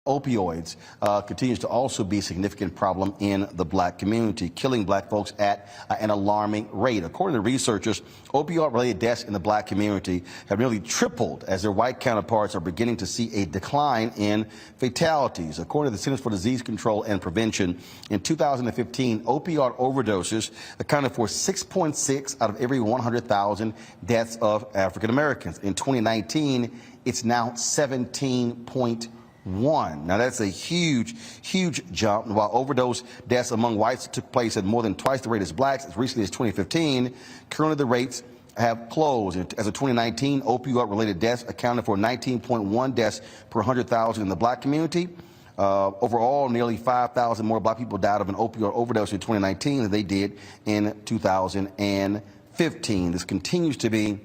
Opioids continues to also be a significant problem in the black community, killing black folks at an alarming rate. According to researchers, opioid-related deaths in the black community have nearly tripled as their white counterparts are beginning to see a decline in fatalities. According to the Centers for Disease Control and Prevention, in 2015, opioid overdoses accounted for 6.6 out of every 100,000 deaths of African Americans. In 2019, it's now 17.1. Now that's a huge jump. While overdose deaths among whites took place at more than twice the rate as blacks as recently as 2015, currently the rates have closed. As of 2019, opioid-related deaths accounted for 19.1 deaths per 100,000 in the black community. Overall, nearly 5,000 more black people died of an opioid overdose in 2019 than they did in 2015. This continues to be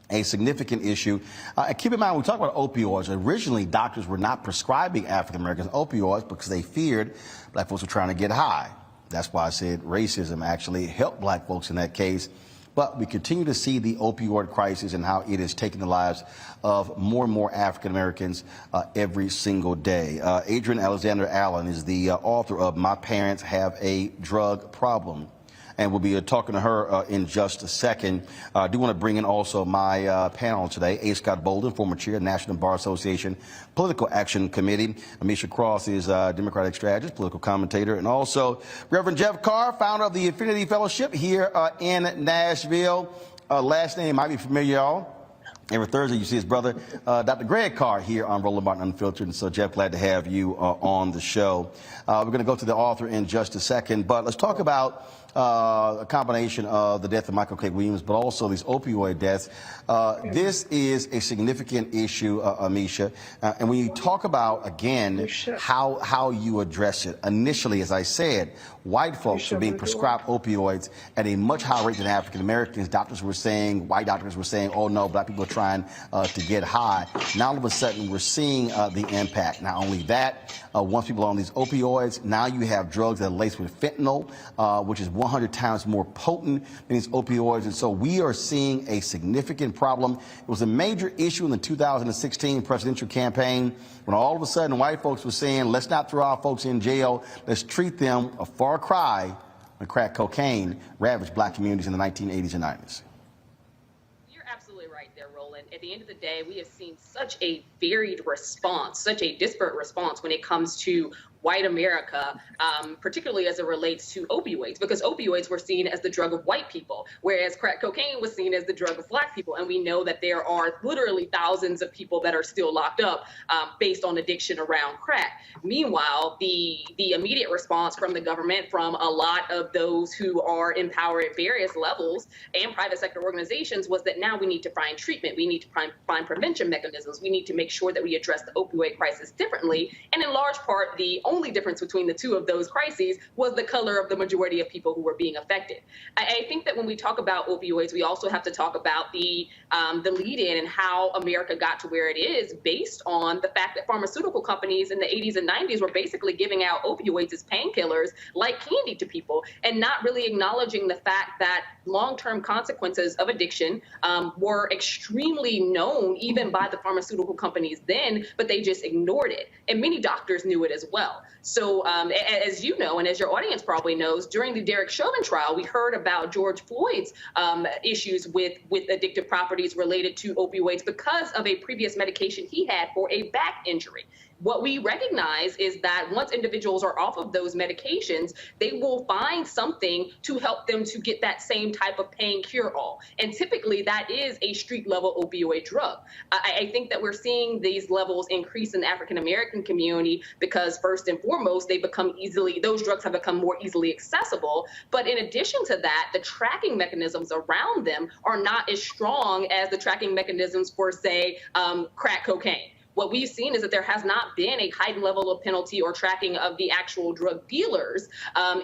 a significant issue. Keep in mind, when we talk about opioids, originally doctors were not prescribing African Americans opioids because they feared black folks were trying to get high. That's why I said racism actually helped black folks in that case. But we continue to see the opioid crisis and how it is taking the lives of more and more African Americans every single day. Adrienne Alexander Allen is the author of My Parents Have a Drug Problem, and we'll be talking to her in just a second. I do want to bring in also my panel today, A. Scott Bolden, former chair of the National Bar Association Political Action Committee. Amisha Cross is a Democratic strategist, political commentator, and also Reverend Jeff Carr, founder of the Infinity Fellowship here in Nashville. Last name might be familiar, y'all. Every Thursday, you see his brother, Dr. Greg Carr, here on Roland Martin Unfiltered. And so, Jeff, glad to have you on the show. We're going to go to the author in just a second, but let's talk about a combination of the death of Michael K. Williams, but also these opioid deaths. This is a significant issue, Amisha. And when you talk about, again, how you address it, initially, as I said, white folks are being prescribed opioids at a much higher rate than African Americans. Doctors were saying, white doctors were saying, oh no, black people are trying to get high. Now all of a sudden we're seeing the impact. Not only that, once people are on these opioids, now you have drugs that are laced with fentanyl, which is 100 times more potent than these opioids. And so we are seeing a significant problem. It was a major issue in the 2016 presidential campaign when all of a sudden white folks were saying, let's not throw our folks in jail, let's treat them a far cry when crack cocaine ravaged black communities in the 1980s and 90s. You're absolutely right there, Roland. At the end of the day, we have seen such a varied response, such a disparate response when it comes to white America, particularly as it relates to opioids, because opioids were seen as the drug of white people, whereas crack cocaine was seen as the drug of black people. And we know that there are literally thousands of people that are still locked up based on addiction around crack. Meanwhile, the immediate response from the government, from a lot of those who are in power at various levels and private sector organizations, was that now we need to find treatment. We need to find prevention mechanisms. We need to make sure that we address the opioid crisis differently. And in large part, the only only difference between the two of those crises was the color of the majority of people who were being affected. I think that when we talk about opioids, we also have to talk about the lead-in and how America got to where it is based on the fact that pharmaceutical companies in the 80s and 90s were basically giving out opioids as painkillers like candy to people, and not really acknowledging the fact that long-term consequences of addiction were extremely known even by the pharmaceutical companies then, but they just ignored it. And many doctors knew it as well. So as you know, and as your audience probably knows, during the Derek Chauvin trial, we heard about George Floyd's issues with addictive properties related to opioids because of a previous medication he had for a back injury. What we recognize is that once individuals are off of those medications, they will find something to help them to get that same type of pain cure-all. And typically that is a street-level opioid drug. I think that we're seeing these levels increase in the African-American community because first and foremost, those drugs have become more easily accessible. But in addition to that, the tracking mechanisms around them are not as strong as the tracking mechanisms for, say, crack cocaine. What we've seen is that there has not been a heightened level of penalty or tracking of the actual drug dealers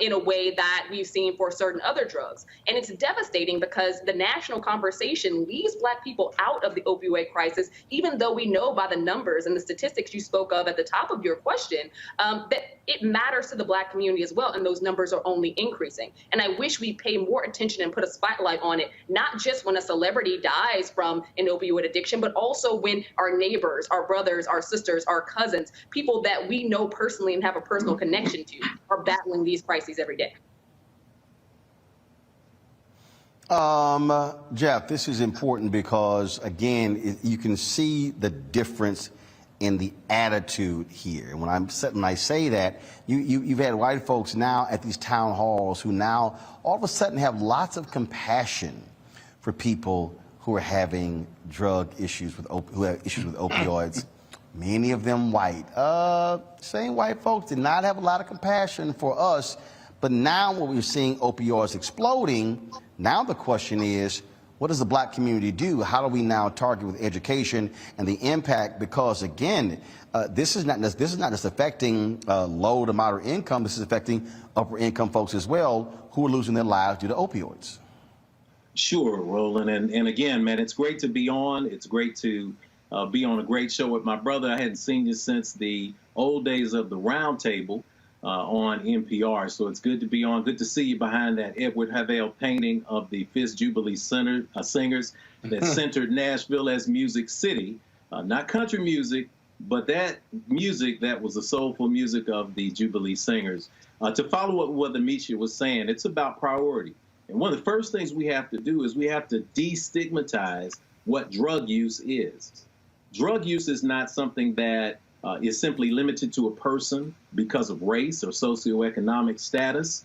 in a way that we've seen for certain other drugs. And it's devastating because the national conversation leaves Black people out of the opioid crisis, even though we know by the numbers and the statistics you spoke of at the top of your question that it matters to the Black community as well, and those numbers are only increasing. And I wish we pay more attention and put a spotlight on it, not just when a celebrity dies from an opioid addiction, but also when our neighbors, our brothers, our sisters, our cousins, people that we know personally and have a personal connection to are battling these crises every day. Jeff, this is important because, again, you can see the difference in the attitude here. And when I say that, you've had white folks now at these town halls who now all of a sudden have lots of compassion for people who are having drug issues who have issues with opioids. Many of them white. Same white folks did not have a lot of compassion for us. But now when we're seeing opioids exploding, now the question is, what does the Black community do? How do we now target with education and the impact? Because again, this is not just affecting low to moderate income. This is affecting upper income folks as well who are losing their lives due to opioids. Sure, Roland. And again, man, it's great to be on. It's great to be on a great show with my brother. I hadn't seen you since the old days of the Round Table on NPR. So it's good to be on. Good to see you behind that Edward Havell painting of the Fifth Jubilee singers that centered Nashville as Music City. Not country music, but that music that was the soulful music of the Jubilee singers. To follow up what Amisha was saying, it's about priority. And one of the first things we have to do is we have to destigmatize what drug use is. Drug use is not something that is simply limited to a person because of race or socioeconomic status.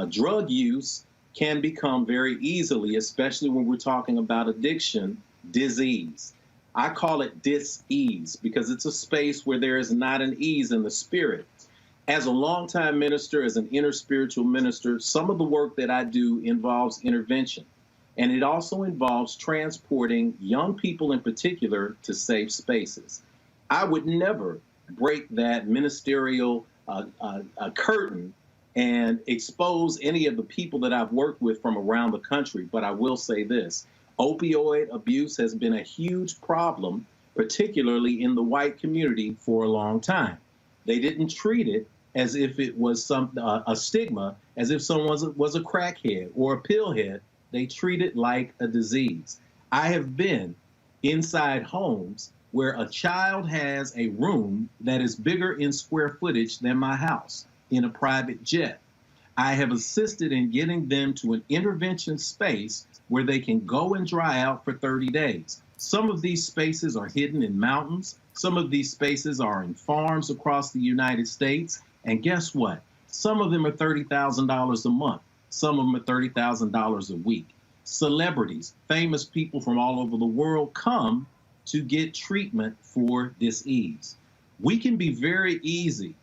Drug use can become very easily, especially when we're talking about addiction, disease. I call it dis-ease because it's a space where there is not an ease in the spirit. As a longtime minister, as an inner spiritual minister, some of the work that I do involves intervention. And it also involves transporting young people in particular to safe spaces. I would never break that ministerial curtain and expose any of the people that I've worked with from around the country. But I will say this, opioid abuse has been a huge problem, particularly in the white community for a long time. They didn't treat it as if it was a stigma, as if someone was a crackhead or a pillhead. They treat it like a disease. I have been inside homes where a child has a room that is bigger in square footage than my house in a private jet. I have assisted in getting them to an intervention space where they can go and dry out for 30 days. Some of these spaces are hidden in mountains. Some of these spaces are in farms across the United States. And guess what? Some of them are $30,000 a month. Some of them are $30,000 a week. Celebrities, famous people from all over the world come to get treatment for dis-ease. We can be very easy.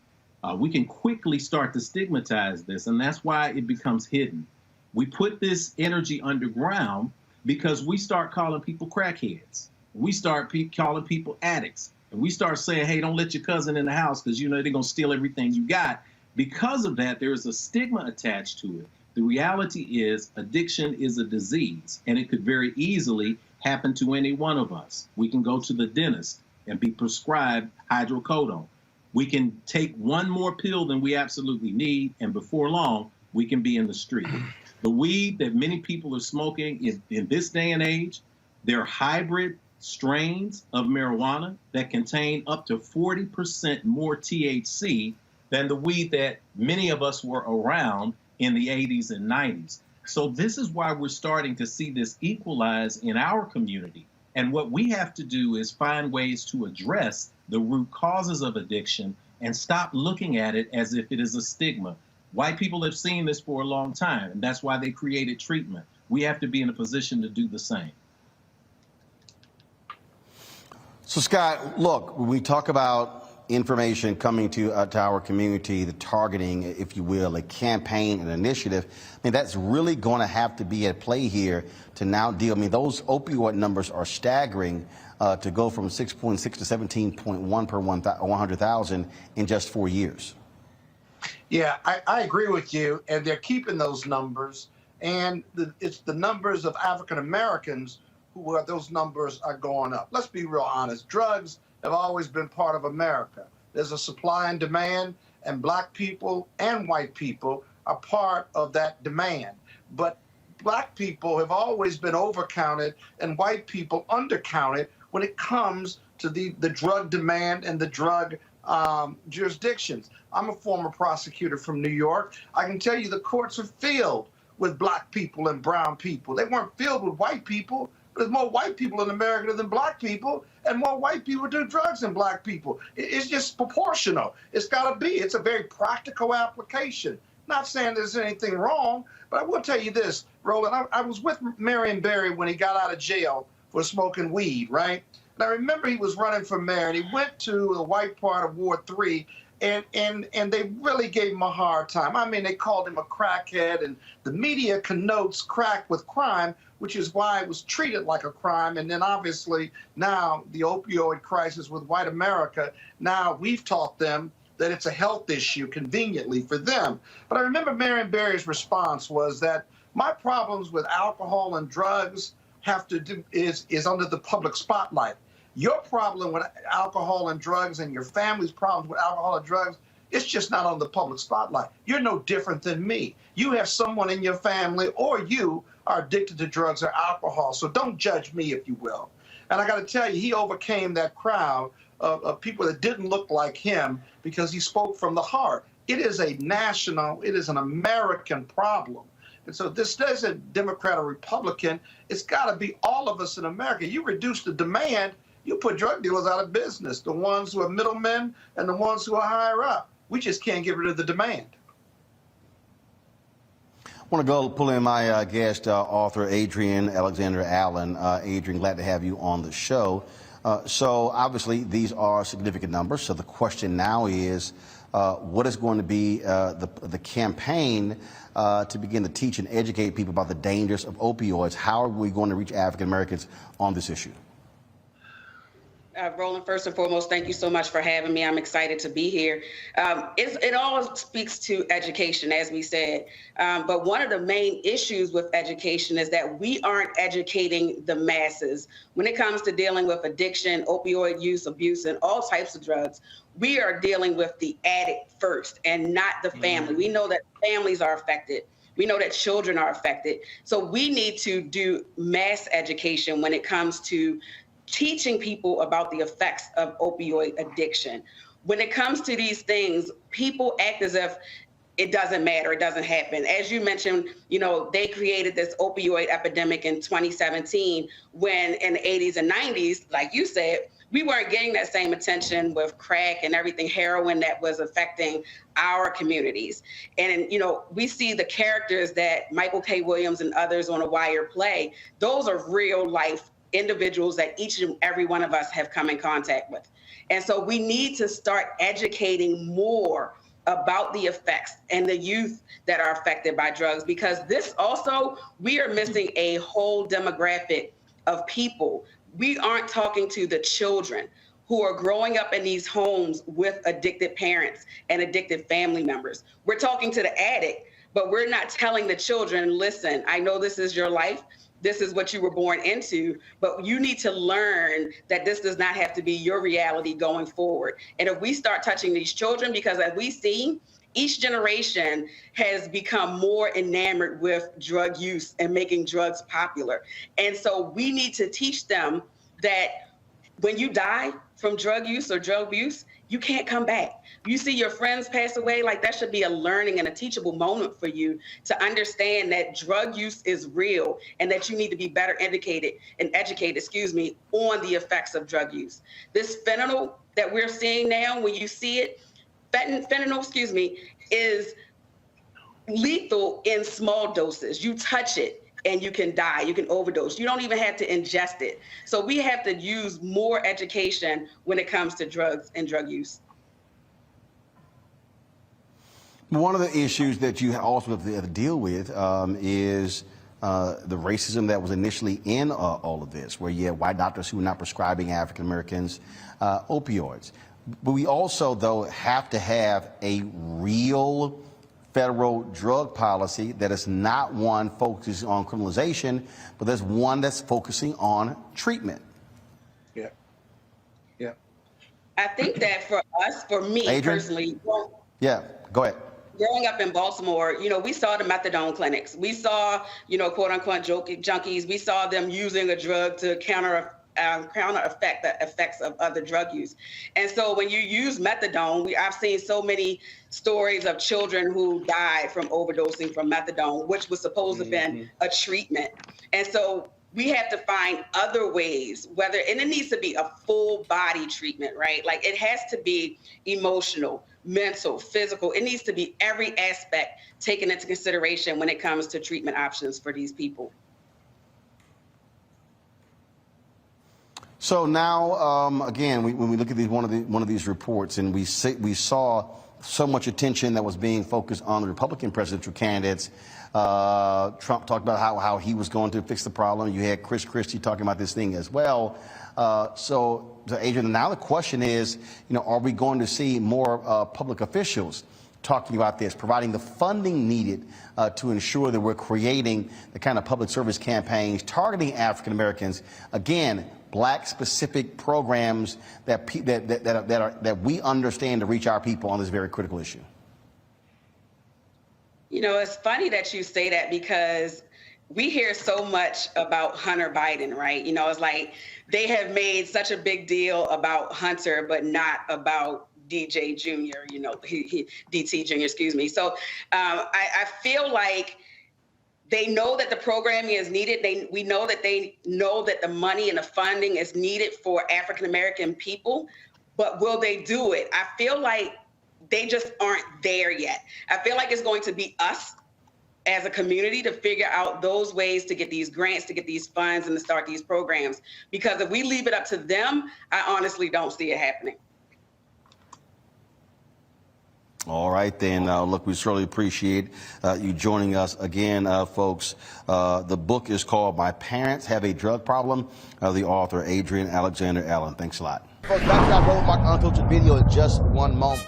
We can quickly start to stigmatize this, and that's why it becomes hidden. We put this energy underground because we start calling people crackheads. We start calling people addicts. and we start saying, hey, don't let your cousin in the house because, they're going to steal everything you got. Because of that, there is a stigma attached to it. The reality is addiction is a disease, and it could very easily happen to any one of us. We can go to the dentist and be prescribed hydrocodone. We can take one more pill than we absolutely need, and before long, we can be in the street. The weed that many people are smoking in this day and age, they're hybrid strains of marijuana that contain up to 40% more THC than the weed that many of us were around in the 80s and 90s. So this is why we're starting to see this equalize in our community. And what we have to do is find ways to address the root causes of addiction and stop looking at it as if it is a stigma. White people have seen this for a long time, and that's why they created treatment. We have to be in a position to do the same. So, Scott, look, when we talk about information coming to our community, the targeting, if you will, a campaign, an initiative, I mean, that's really going to have to be at play here to now deal. I mean, those opioid numbers are staggering to go from 6.6 to 17.1 per 100,000 in just 4 years. Yeah, I agree with you, and they're keeping those numbers, and it's the numbers of African Americans who those numbers are going up. Let's be real honest. Drugs have always been part of America. There's a supply and demand, and black people and white people are part of that demand. But black people have always been overcounted and white people undercounted when it comes to the drug demand and the drug jurisdictions. I'm a former prosecutor from New York. I can tell you the courts are filled with black people and brown people. They weren't filled with white people. There's more white people in America than black people, and more white people do drugs than black people. It's just proportional. It's got to be. It's a very practical application. Not saying there's anything wrong, but I will tell you this, Roland. I was with Marion Barry when he got out of jail for smoking weed, right? And I remember he was running for mayor, and he went to the white part of Ward 3, and they really gave him a hard time. I mean, they called him a crackhead, and the media connotes crack with crime, which is why it was treated like a crime. And then obviously now the opioid crisis with white America, now we've taught them that it's a health issue conveniently for them. But I remember Marion Barry's response was that my problems with alcohol and drugs have to do is under the public spotlight. Your problem with alcohol and drugs and your family's problems with alcohol and drugs, it's just not on the public spotlight. You're no different than me. You have someone in your family or you are addicted to drugs or alcohol. So don't judge me, if you will. And I got to tell you, he overcame that crowd of people that didn't look like him because he spoke from the heart. It is a national, it is an American problem. And so this isn't Democrat or Republican. It's got to be all of us in America. You reduce the demand, you put drug dealers out of business, the ones who are middlemen and the ones who are higher up. We just can't get rid of the demand. I want to go pull in my guest, author Adrienne Alexander Allen. Adrienne, glad to have you on the show. So obviously these are significant numbers. So the question now is, what is going to be the campaign to begin to teach and educate people about the dangers of opioids? How are we going to reach African Americans on this issue? Roland, first and foremost, thank you so much for having me. I'm excited to be here. It all speaks to education, as we said. But one of the main issues with education is that we aren't educating the masses. When it comes to dealing with addiction, opioid use, abuse, and all types of drugs, we are dealing with the addict first and not the family. We know that families are affected. We know that children are affected. So we need to do mass education when it comes to teaching people about the effects of opioid addiction. When it comes to these things, people act as if it doesn't matter, it doesn't happen. As you mentioned, they created this opioid epidemic in 2017 when in the 80s and 90s, like you said, we weren't getting that same attention with crack and everything, heroin that was affecting our communities. And, we see the characters that Michael K. Williams and others on The Wire play. Those are real life individuals that each and every one of us have come in contact with. And so we need to start educating more about the effects and the youth that are affected by drugs, because this also, we are missing a whole demographic of people. We aren't talking to the children who are growing up in these homes with addicted parents and addicted family members. We're talking to the addict, but we're not telling the children, listen, I know this is your life. This is what you were born into, but you need to learn that this does not have to be your reality going forward. And if we start touching these children, because as we see, each generation has become more enamored with drug use and making drugs popular. And so we need to teach them that when you die from drug use or drug abuse, you can't come back. You see your friends pass away, like that should be a learning and a teachable moment for you to understand that drug use is real and that you need to be better educated, on the effects of drug use. This fentanyl that we're seeing now, when you see it, fentanyl, is lethal in small doses. You touch it and you can die, you can overdose. You don't even have to ingest it. So we have to use more education when it comes to drugs and drug use. One of the issues that you also have to deal with is the racism that was initially in all of this, where you have white doctors who are not prescribing African Americans opioids. But we also, though, have to have a real federal drug policy that is not one focusing on criminalization, but there's one that's focusing on treatment. Yeah. Yeah. I think that for us, for me Adrian? personally, Yeah, go ahead. growing up in Baltimore, we saw the methadone clinics. We saw, quote unquote junkies. We saw them using a drug to counter effect the effects of other drug use. And so when you use methadone, I've seen so many stories of children who died from overdosing from methadone, which was supposed to have been a treatment. And so we have to find other ways, and it needs to be a full body treatment, right? Like it has to be emotional, mental, physical. It needs to be every aspect taken into consideration when it comes to treatment options for these people. So now, again, when we look at one of these reports, and we saw so much attention that was being focused on the Republican presidential candidates. Trump talked about how he was going to fix the problem. You had Chris Christie talking about this thing as well. So Adrian, now the question is, are we going to see more public officials talking about this, providing the funding needed to ensure that we're creating the kind of public service campaigns targeting African Americans, again, Black-specific programs that we understand to reach our people on this very critical issue? It's funny that you say that because we hear so much about Hunter Biden, right? It's like they have made such a big deal about Hunter, but not about DJ Jr., DT Jr., excuse me. So I feel like they know that the programming is needed. We know that they know that the money and the funding is needed for African-American people, but will they do it? I feel like they just aren't there yet. I feel like it's going to be us as a community to figure out those ways to get these grants, to get these funds, and to start these programs. Because if we leave it up to them, I honestly don't see it happening. All right, then. Look, we certainly appreciate you joining us again, folks. The book is called My Parents Have a Drug Problem. The author, Adrian Alexander Allen. Thanks a lot. Folks, back to our Road Mark Unfiltered video in just one moment.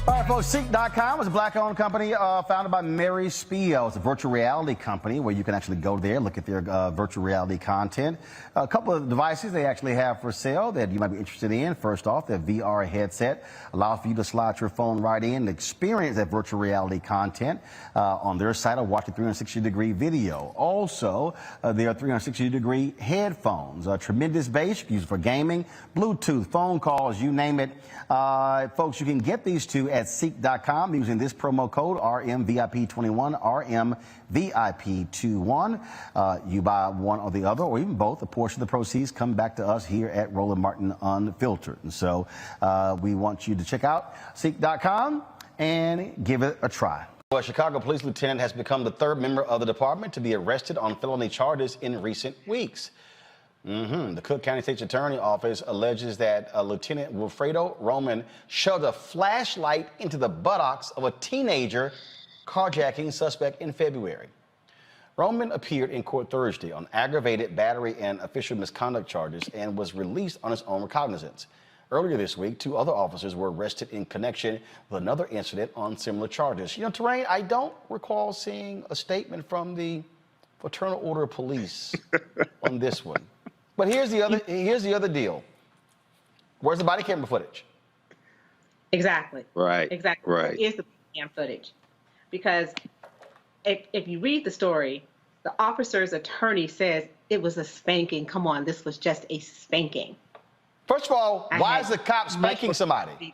All right, folks, Seek.com is a Black-owned company founded by Mary Spio. It's a virtual reality company where you can actually go there, look at their virtual reality content. A couple of devices they actually have for sale that you might be interested in. First off, their VR headset allows for you to slide your phone right in and experience that virtual reality content on their site or watch a 360-degree video. Also, their 360-degree headphones, tremendous bass, you can use it for gaming, Bluetooth, phone calls, you name it. Folks, you can get these two at Seek.com using this promo code RMVIP21, RMVIP21. You buy one or the other, or even both, a portion of the proceeds come back to us here at Roland Martin Unfiltered. And so we want you to check out Seek.com and give it a try. A Chicago police lieutenant has become the third member of the department to be arrested on felony charges in recent weeks. The Cook County State's Attorney Office alleges that Lieutenant Wilfredo Roman shoved a flashlight into the buttocks of a teenager carjacking suspect in February. Roman appeared in court Thursday on aggravated battery and official misconduct charges and was released on his own recognizance. Earlier this week, 2 other officers were arrested in connection with another incident on similar charges. You know, Terrain, I don't recall seeing a statement from the Fraternal Order of Police on this one. But here's the other deal. Where's the body camera footage? Exactly. Right. Exactly. Right. Where is the cam footage? Because if you read the story, the officer's attorney says it was a spanking. Come on, this was just a spanking. First of all, why is the cop spanking somebody?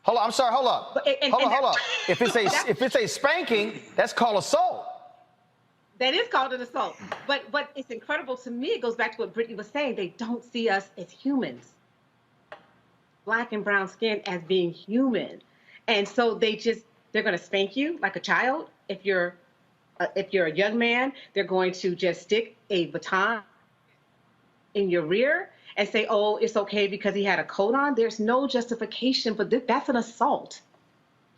Hold on, I'm sorry, hold up. Hold up. If it's a spanking, that's called assault. That is called an assault. But what is incredible to me, it goes back to what Brittany was saying. They don't see us as humans, black and brown skin, as being human. And so they're going to spank you like a child. If you're a young man, they're going to just stick a baton in your rear and say, oh, it's okay because he had a coat on. There's no justification for this. That's an assault.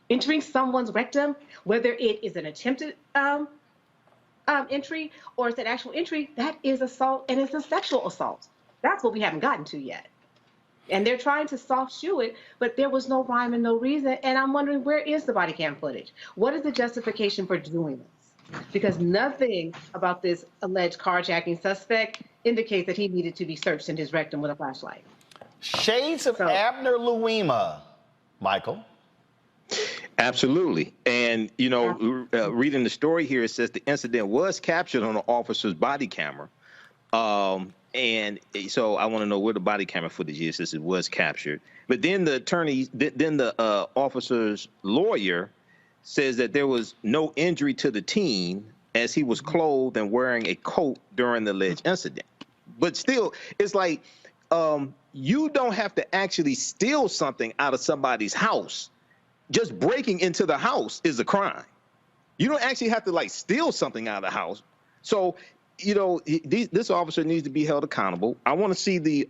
Entering someone's rectum, whether it is an attempted entry or it's an actual entry, that is assault, and it's a sexual assault. That's what we haven't gotten to yet. And they're trying to soft shoe it, but there was no rhyme and no reason. And I'm wondering, where is the body cam footage? What is the justification for doing this? Because nothing about this alleged carjacking suspect indicates that he needed to be searched in his rectum with a flashlight. Shades of Abner Louima, Michael. Absolutely. And, you know, reading the story here, it says the incident was captured on an officer's body camera. And so I want to know where the body camera footage is, since it was captured. But then the officer's lawyer says that there was no injury to the teen as he was clothed and wearing a coat during the alleged incident. But still, it's like you don't have to actually steal something out of somebody's house. Just breaking into the house is a crime. You don't actually have to like steal something out of the house. So, you know, this officer needs to be held accountable. I want to see the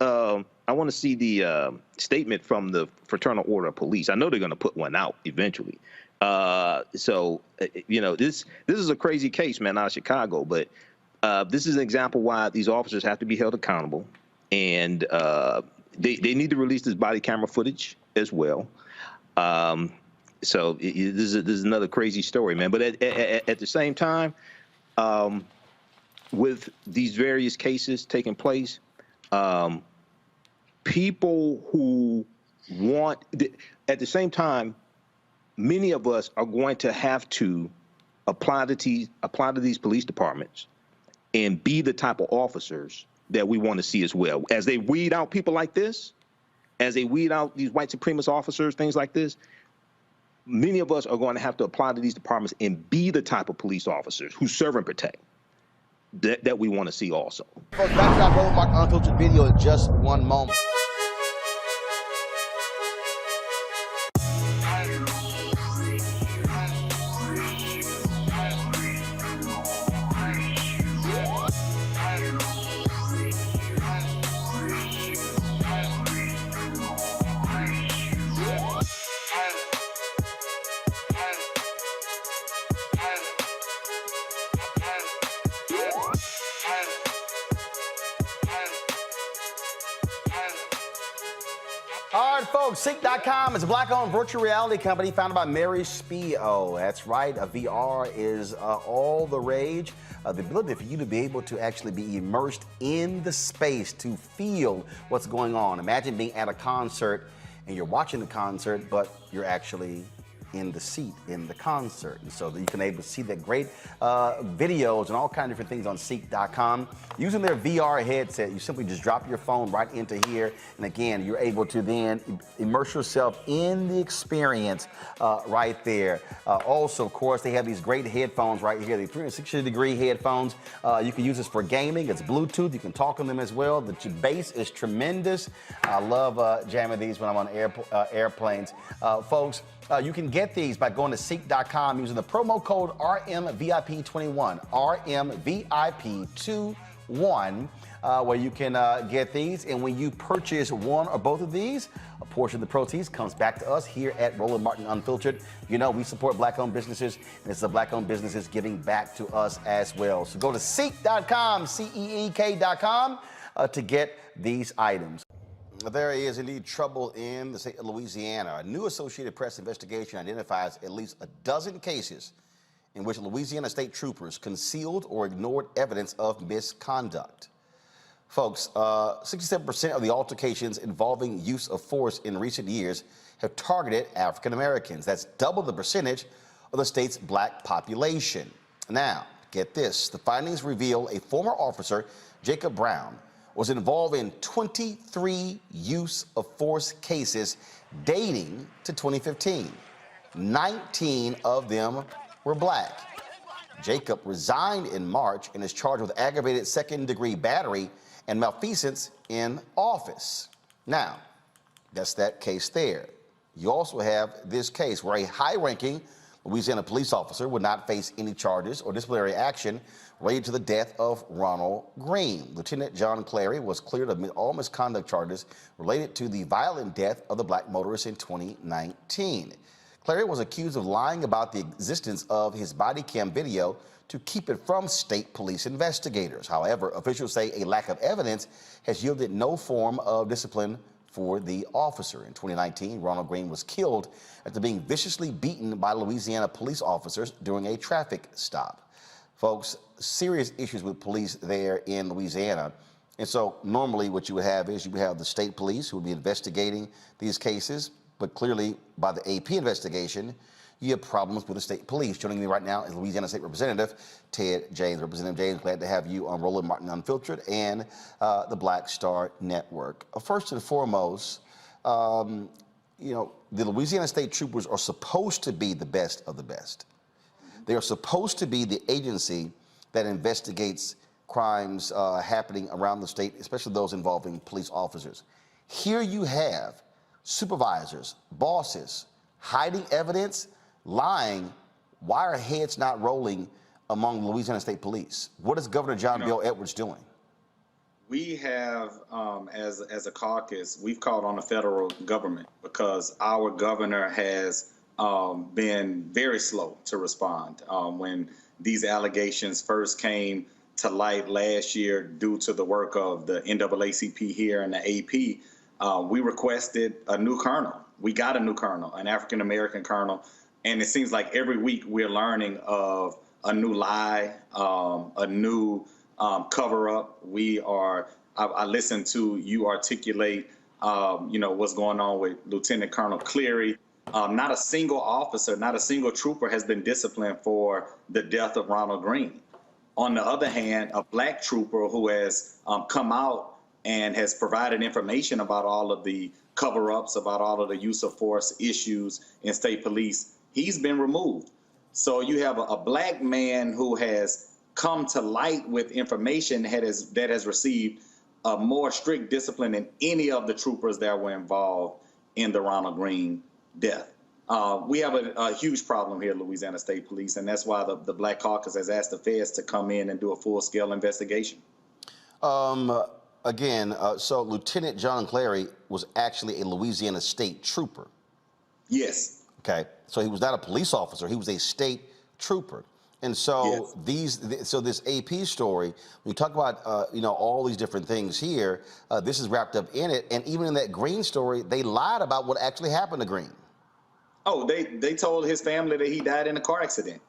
statement from the Fraternal Order of Police. I know they're going to put one out eventually. So, you know, this is a crazy case, man, out of Chicago. But this is an example why these officers have to be held accountable, and they need to release this body camera footage as well. So this is another crazy story, man. But at the same time, with these various cases taking place, people who want, at the same time, many of us are going to have to apply to these police departments and be the type of officers that we want to see as well. As they weed out people like this, as they weed out these white supremacist officers, things like this, many of us are going to have to apply to these departments and be the type of police officers who serve and protect that we want to see also. Folks, back to our Roland Martin Unfiltered video in just one moment. All right, folks, Seek.com is a black-owned virtual reality company founded by Mary Spio. That's right, VR is all the rage. The ability for you to be able to actually be immersed in the space to feel what's going on. Imagine being at a concert and you're watching the concert, but you're actually in the seat in the concert. And so that you can able to see that great videos and all kinds of different things on Seek.com. Using their VR headset, you simply just drop your phone right into here. And again, you're able to then immerse yourself in the experience right there. Also, of course, they have these great headphones right here, the 360-degree headphones. You can use this for gaming. It's Bluetooth. You can talk on them as well. The bass is tremendous. I love jamming these when I'm on airplanes. Folks, you can get these by going to Seek.com using the promo code RMVIP21, RMVIP21, where you can get these. And when you purchase one or both of these, a portion of the proceeds comes back to us here at Roland Martin Unfiltered. You know, we support black-owned businesses, and it's the black-owned businesses giving back to us as well. So go to Seek.com, CEEK.com, to get these items. There is indeed trouble in the state of Louisiana. A new Associated Press investigation identifies at least a dozen cases in which Louisiana state troopers concealed or ignored evidence of misconduct. Folks, 67% of the altercations involving use of force in recent years have targeted African Americans. That's double the percentage of the state's black population. Now, get this. The findings reveal a former officer, Jacob Brown, was involved in 23 use of force cases dating to 2015. 19 of them were black. Jacob resigned in March and is charged with aggravated second-degree battery and malfeasance in office. Now, that's that case there. You also have this case where a high-ranking Louisiana police officer would not face any charges or disciplinary action related to the death of Ronald Green. Lieutenant John Clary was cleared of all misconduct charges related to the violent death of the black motorist in 2019. Clary was accused of lying about the existence of his body cam video to keep it from state police investigators. However, officials say a lack of evidence has yielded no form of discipline for the officer. In 2019, Ronald Green was killed after being viciously beaten by Louisiana police officers during a traffic stop. Folks, serious issues with police there in Louisiana. And so normally what you would have is you would have the state police who would be investigating these cases, but clearly by the AP investigation, you have problems with the state police. Joining me right now is Louisiana State Representative Ted James. Representative James, glad to have you on Roland Martin Unfiltered and the Black Star Network. First and foremost, you know, the Louisiana State Troopers are supposed to be the best of the best. They are supposed to be the agency that investigates crimes happening around the state, especially those involving police officers. Here you have supervisors, bosses, hiding evidence, lying. Why are heads not rolling among Louisiana State Police? What is Governor John Bel Edwards doing? We have, as a caucus, we've called on the federal government because our governor has been very slow to respond. When these allegations first came to light last year due to the work of the NAACP here and the AP, we requested a new colonel. We got a new colonel, an African-American colonel, and it seems like every week we're learning of a new lie, a new cover-up. I listened to you articulate, you know, what's going on with Lieutenant Colonel Cleary. Not a single officer, not a single trooper has been disciplined for the death of Ronald Green. On the other hand, a black trooper who has come out and has provided information about all of the cover-ups, about all of the use of force issues in state police, he's been removed. So you have a black man who has come to light with information that has received a more strict discipline than any of the troopers that were involved in the Ronald Green death. We have a huge problem here at Louisiana State Police, and that's why the Black Caucus has asked the feds to come in and do a full-scale investigation. So Lieutenant John Clary was actually a Louisiana State Trooper. Yes. Okay, so he was not a police officer; he was a state trooper. And so yes. This AP story, when you talk about you know, all these different things here, this is wrapped up in it. And even in that Green story, they lied about what actually happened to Green. Oh, they told his family that he died in a car accident.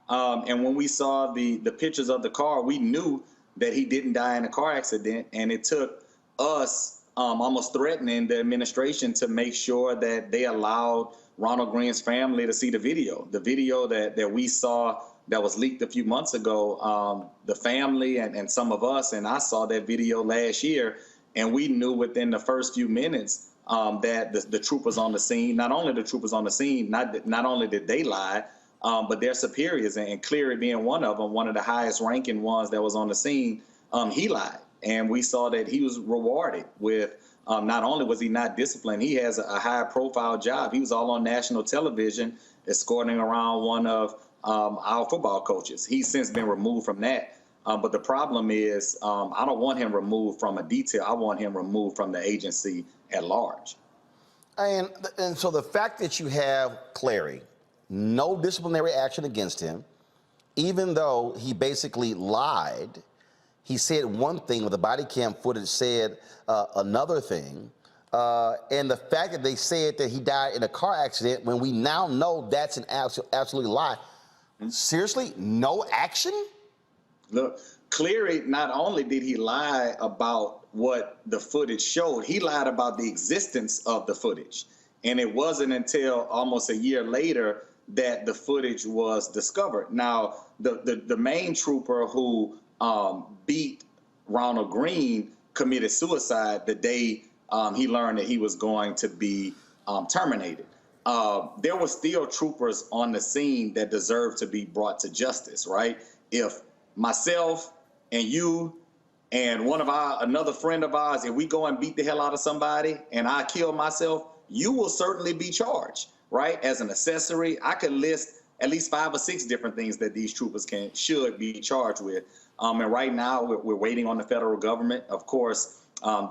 And when we saw the pictures of the car, we knew that he didn't die in a car accident. And it took us almost threatening the administration to make sure that they allowed Ronald Green's family to see the video that we saw that was leaked a few months ago. The family and some of us, and I saw that video last year, and we knew within the first few minutes that the troopers on the scene, not only the troopers on the scene, not only did they lie, but their superiors, and Cleary being one of them, one of the highest ranking ones that was on the scene, he lied. And we saw that he was rewarded with, not only was he not disciplined, he has a high profile job. He was all on national television escorting around one of our football coaches. He's since been removed from that. But the problem is, I don't want him removed from a detail. I want him removed from the agency at large. And so the fact that you have Cleary, no disciplinary action against him, even though he basically lied. He said one thing, but the body cam footage said another thing. And the fact that they said that he died in a car accident when we now know that's an absolute lie. Seriously, no action? Look, Cleary, not only did he lie about what the footage showed, he lied about the existence of the footage. And it wasn't until almost a year later that the footage was discovered. Now, the main trooper who beat Ronald Green committed suicide the day he learned that he was going to be terminated. There were still troopers on the scene that deserved to be brought to justice, right? If myself and you and another friend of ours, if we go and beat the hell out of somebody and I kill myself, you will certainly be charged, right? As an accessory, I could list at least 5 or 6 different things that these troopers should be charged with. And right now, we're waiting on the federal government. Of course,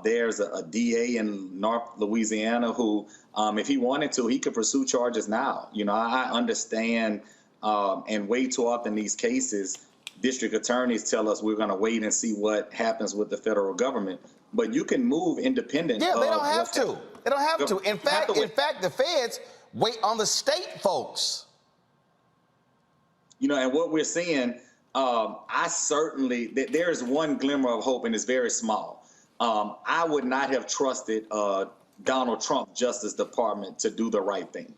there's a DA in North Louisiana who, if he wanted to, he could pursue charges now. You know, I understand, and way too often these cases, district attorneys tell us we're going to wait and see what happens with the federal government. But you can move independent. Yeah, they don't have to. They don't have to. In fact, the feds wait on the state folks. You know, and what we're seeing, there is one glimmer of hope, and it's very small. I would not have trusted Donald Trump Justice Department to do the right thing.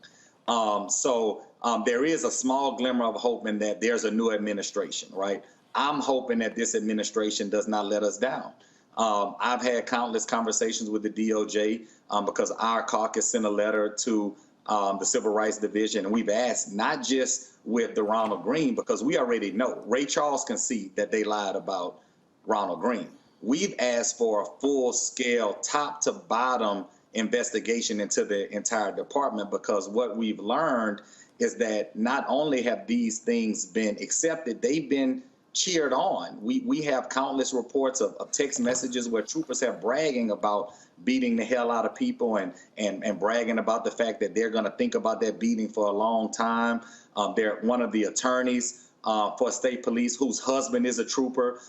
So there is a small glimmer of hope in that there's a new administration, right? I'm hoping that this administration does not let us down. I've had countless conversations with the DOJ because our caucus sent a letter to the Civil Rights Division, and we've asked not just with the Ronald Green, because we already know Ray Charles can see that they lied about Ronald Green. We've asked for a full-scale, top-to-bottom investigation into the entire department, because what we've learned is that not only have these things been accepted, they've been cheered on. We have countless reports of text messages where troopers have bragging about beating the hell out of people and bragging about the fact that they're going to think about that beating for a long time. They're one of the attorneys for state police whose husband is a trooper.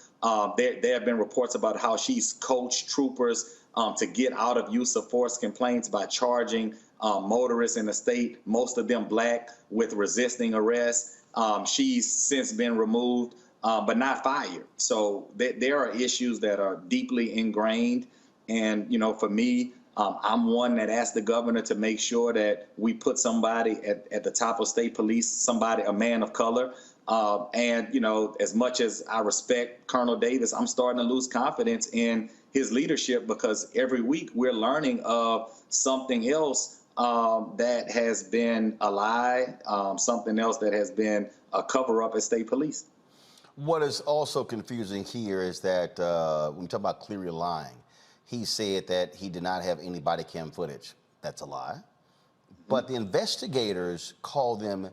There have been reports about how she's coached troopers to get out of use of force complaints by charging motorists in the state, most of them black, with resisting arrest. She's since been removed, but not fired. So there are issues that are deeply ingrained. And, you know, for me, I'm one that asked the governor to make sure that we put somebody at the top of state police, a man of color. And, you know, as much as I respect Colonel Davis, I'm starting to lose confidence in his leadership, because every week we're learning of something else that has been a lie, something else that has been a cover-up at state police. What is also confusing here is that when we talk about Cleary lying, he said that he did not have any body cam footage. That's a lie. But the investigators call them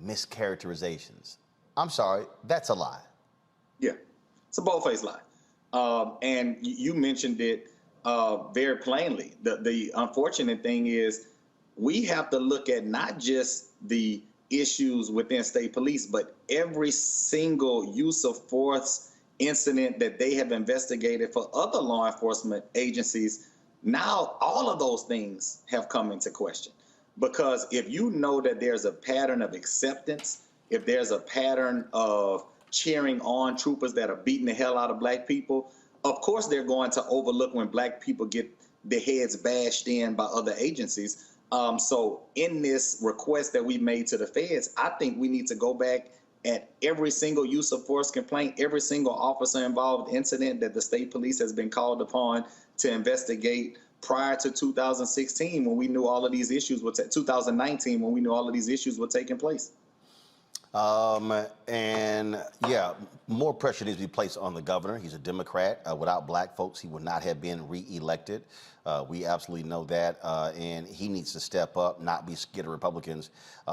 mischaracterizations. I'm sorry, that's a lie. Yeah, it's a bold-faced lie. And you mentioned it very plainly. The unfortunate thing is we have to look at not just the issues within state police, but every single use of force incident that they have investigated for other law enforcement agencies. Now, all of those things have come into question. Because if you know that there's a pattern of acceptance, if there's a pattern of cheering on troopers that are beating the hell out of black people, of course they're going to overlook when black people get their heads bashed in by other agencies. So in this request that we made to the feds, I think we need to go back at every single use of force complaint, every single officer involved incident that the state police has been called upon to investigate prior to 2016, when we knew all of these issues were 2019, when we knew all of these issues were taking place. And yeah, more pressure needs to be placed on the governor. He's a Democrat. Without black folks, he would not have been reelected. We absolutely know that. And he needs to step up, not be scared of Republicans,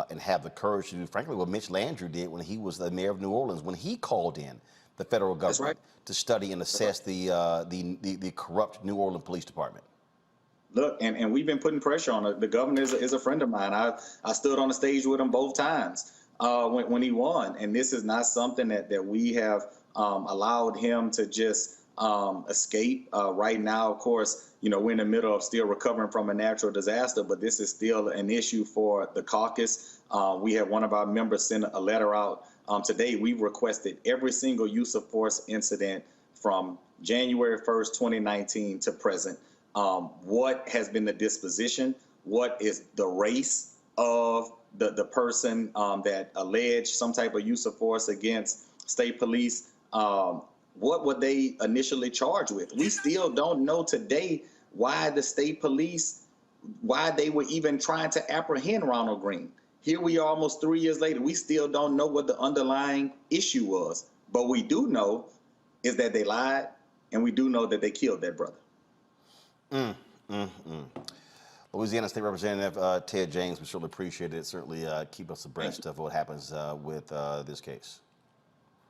and have the courage to do, frankly, what Mitch Landrieu did when he was the mayor of New Orleans, when he called in the federal government to study and assess the corrupt New Orleans Police Department. Look, and we've been putting pressure on it. The governor is a friend of mine. I stood on the stage with him both times when he won. And this is not something that we have allowed him to just escape. Right now, of course, we're in the middle of still recovering from a natural disaster, but this is still an issue for the caucus. We had one of our members send a letter out today. We've requested every single use of force incident from January 1st, 2019 to present. What has been the disposition? What is the race of the person that alleged some type of use of force against state police? What were they initially charged with? We still don't know today why the state police, why they were even trying to apprehend Ronald Green. Here we are almost 3 years later. We still don't know what the underlying issue was. But we do know is that they lied, and we do know that they killed their brother. Louisiana State Representative Ted James, we certainly appreciate it. Certainly keep us abreast of what happens with this case.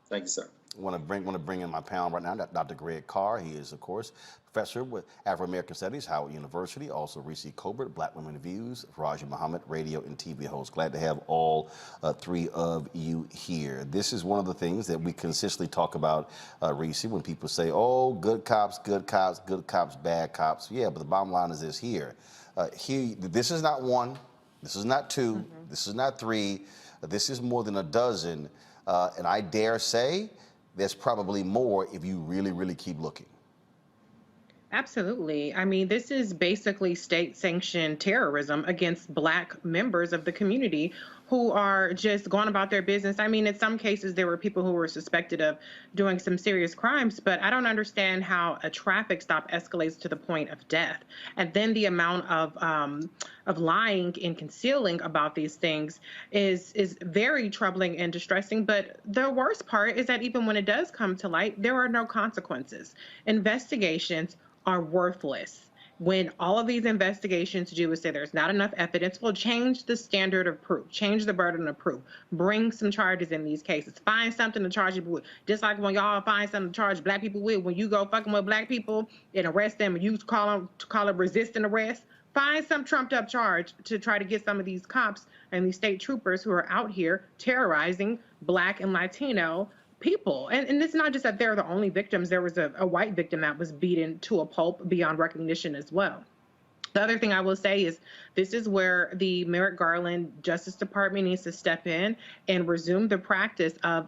Thank you, sir. I want to bring in my panel right now, Dr. Greg Carr. He is, of course, professor with Afro-American Studies, Howard University. Also, Reese Colbert, Black Women Views, Faraji Muhammad, radio and TV host. Glad to have all three of you here. This is one of the things that we consistently talk about, Reese, when people say, oh, good cops, bad cops. Yeah, but the bottom line is this here. This is not one, this is not two, this is not three, this is more than a dozen. And I dare say there's probably more if you really, really keep looking. Absolutely. I mean, this is basically state-sanctioned terrorism against Black members of the community who are just going about their business. I mean, in some cases, there were people who were suspected of doing some serious crimes, but I don't understand how a traffic stop escalates to the point of death. And then the amount of lying and concealing about these things is very troubling and distressing. But the worst part is that even when it does come to light, there are no consequences. Investigations are worthless. When all of these investigations do is say there's not enough evidence, well, change the standard of proof, change the burden of proof, bring some charges in these cases, find something to charge people with. Just like when y'all find something to charge Black people with, when you go fucking with Black people and arrest them and you call it resisting arrest, find some trumped up charge to try to get some of these cops and these state troopers who are out here terrorizing Black and Latino people. And it's not just that they're the only victims. There was a white victim that was beaten to a pulp beyond recognition as well. The other thing I will say is this is where the Merrick Garland Justice Department needs to step in and resume the practice of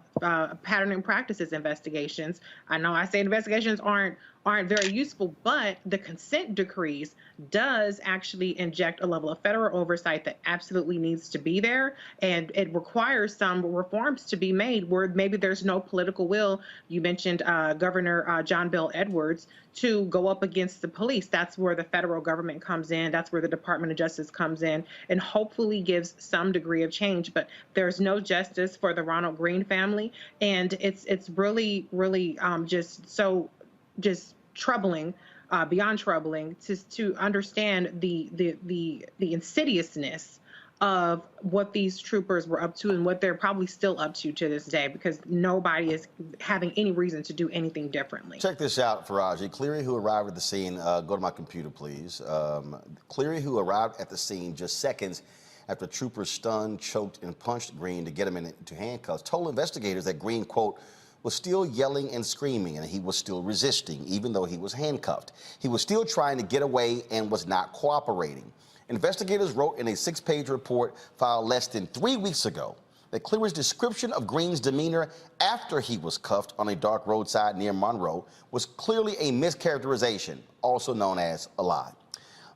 pattern and practices investigations. I know I say investigations aren't very useful, but the consent decrees does actually inject a level of federal oversight that absolutely needs to be there. And it requires some reforms to be made where maybe there's no political will. You mentioned Governor John Bel Edwards to go up against the police. That's where the federal government comes in. That's where the Department of Justice comes in and hopefully gives some degree of change. But there's no justice for the Ronald Green family. And it's really, really just troubling, beyond troubling, to understand the insidiousness of what these troopers were up to and what they're probably still up to this day, because nobody is having any reason to do anything differently. Check this out, Faraji. Cleary, who arrived at the scene, go to my computer, please. Cleary, who arrived at the scene just seconds after troopers stunned, choked, and punched Green to get him into handcuffs, told investigators that Green, quote, was still yelling and screaming, and he was still resisting, even though he was handcuffed. He was still trying to get away and was not cooperating. Investigators wrote in a 6-page report filed less than 3 weeks ago that Cleary's description of Green's demeanor after he was cuffed on a dark roadside near Monroe was clearly a mischaracterization, also known as a lie.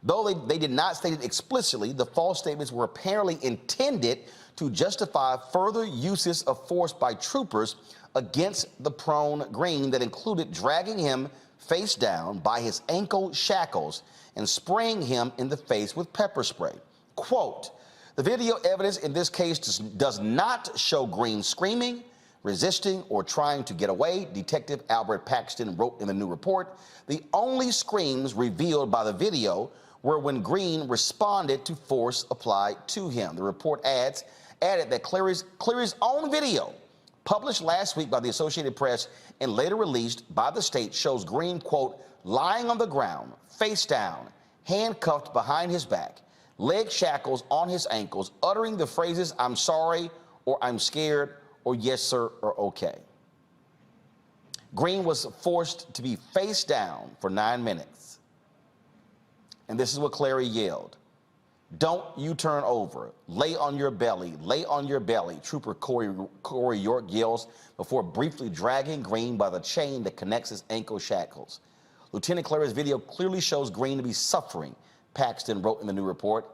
Though they did not state it explicitly, the false statements were apparently intended to justify further uses of force by troopers against the prone Green that included dragging him face down by his ankle shackles and spraying him in the face with pepper spray. Quote, the video evidence in this case does not show Green screaming, resisting, or trying to get away, Detective Albert Paxton wrote in the new report. The only screams revealed by the video were when Green responded to force applied to him. The report added that Cleary's own video, published last week by the Associated Press and later released by the state, shows Green, quote, lying on the ground, face down, handcuffed behind his back, leg shackles on his ankles, uttering the phrases, I'm sorry, or I'm scared, or yes, sir, or okay. Green was forced to be face down for 9 minutes. And this is what Clary yelled. Don't you turn over. Lay on your belly. Lay on your belly, Trooper Corey York yells before briefly dragging Green by the chain that connects his ankle shackles. Lieutenant Clary's video clearly shows Green to be suffering, Paxton wrote in the new report,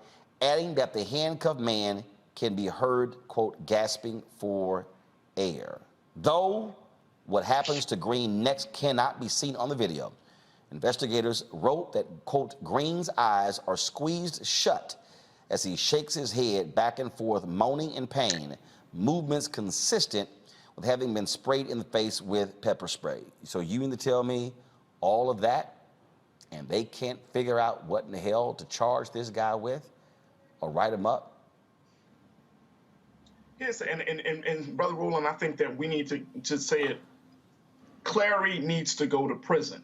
adding that the handcuffed man can be heard, quote, gasping for air. Though what happens to Green next cannot be seen on the video, investigators wrote that, quote, Green's eyes are squeezed shut as he shakes his head back and forth, moaning in pain, movements consistent with having been sprayed in the face with pepper spray. So you mean to tell me all of that, and they can't figure out what in the hell to charge this guy with or write him up? Yes, and Brother Roland, I think that we need to say it. Clary needs to go to prison.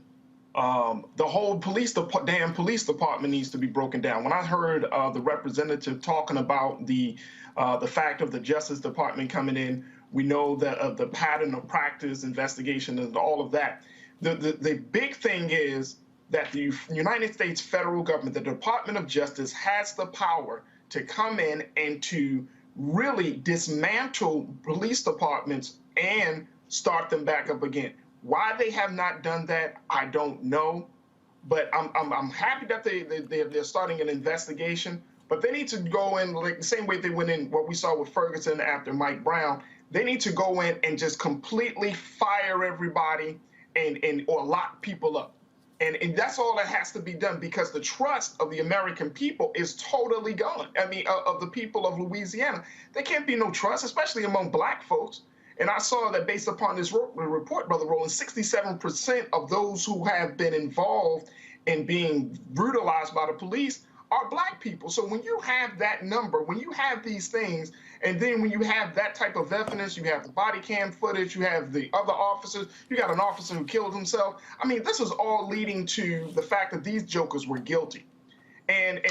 The whole damn police department needs to be broken down. When I heard the representative talking about the fact of the Justice Department coming in, we know that the pattern of practice, investigation, and all of that. The big thing is that the United States federal government, the Department of Justice, has the power to come in and to really dismantle police departments and start them back up again. Why they have not done that, I don't know, but I'm happy that they're starting an investigation. But they need to go in like the same way they went in what we saw with Ferguson after Mike Brown. They need to go in and just completely fire everybody or lock people up. And that's all that has to be done, because the trust of the American people is totally gone. I mean, of the people of Louisiana. There can't be no trust, especially among black folks. And I saw that based upon this report, Brother Roland, 67% of those who have been involved in being brutalized by the police are black people. So when you have that number, when you have these things, and then when you have that type of evidence, you have the body cam footage, you have the other officers, you got an officer who killed himself. I mean, this is all leading to the fact that these jokers were guilty. And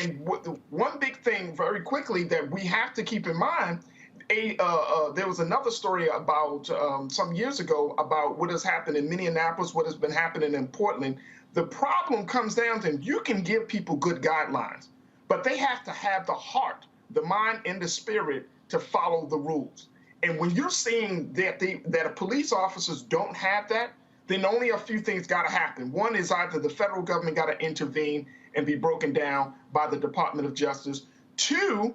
one big thing very quickly that we have to keep in mind, there was another story about some years ago about what has happened in Minneapolis, what has been happening in Portland. The problem comes down to, you can give people good guidelines, but they have to have the heart, the mind, and the spirit to follow the rules. And when you're seeing that police officers don't have that, then only a few things got to happen. One is either the federal government got to intervene and be broken down by the Department of Justice. Two,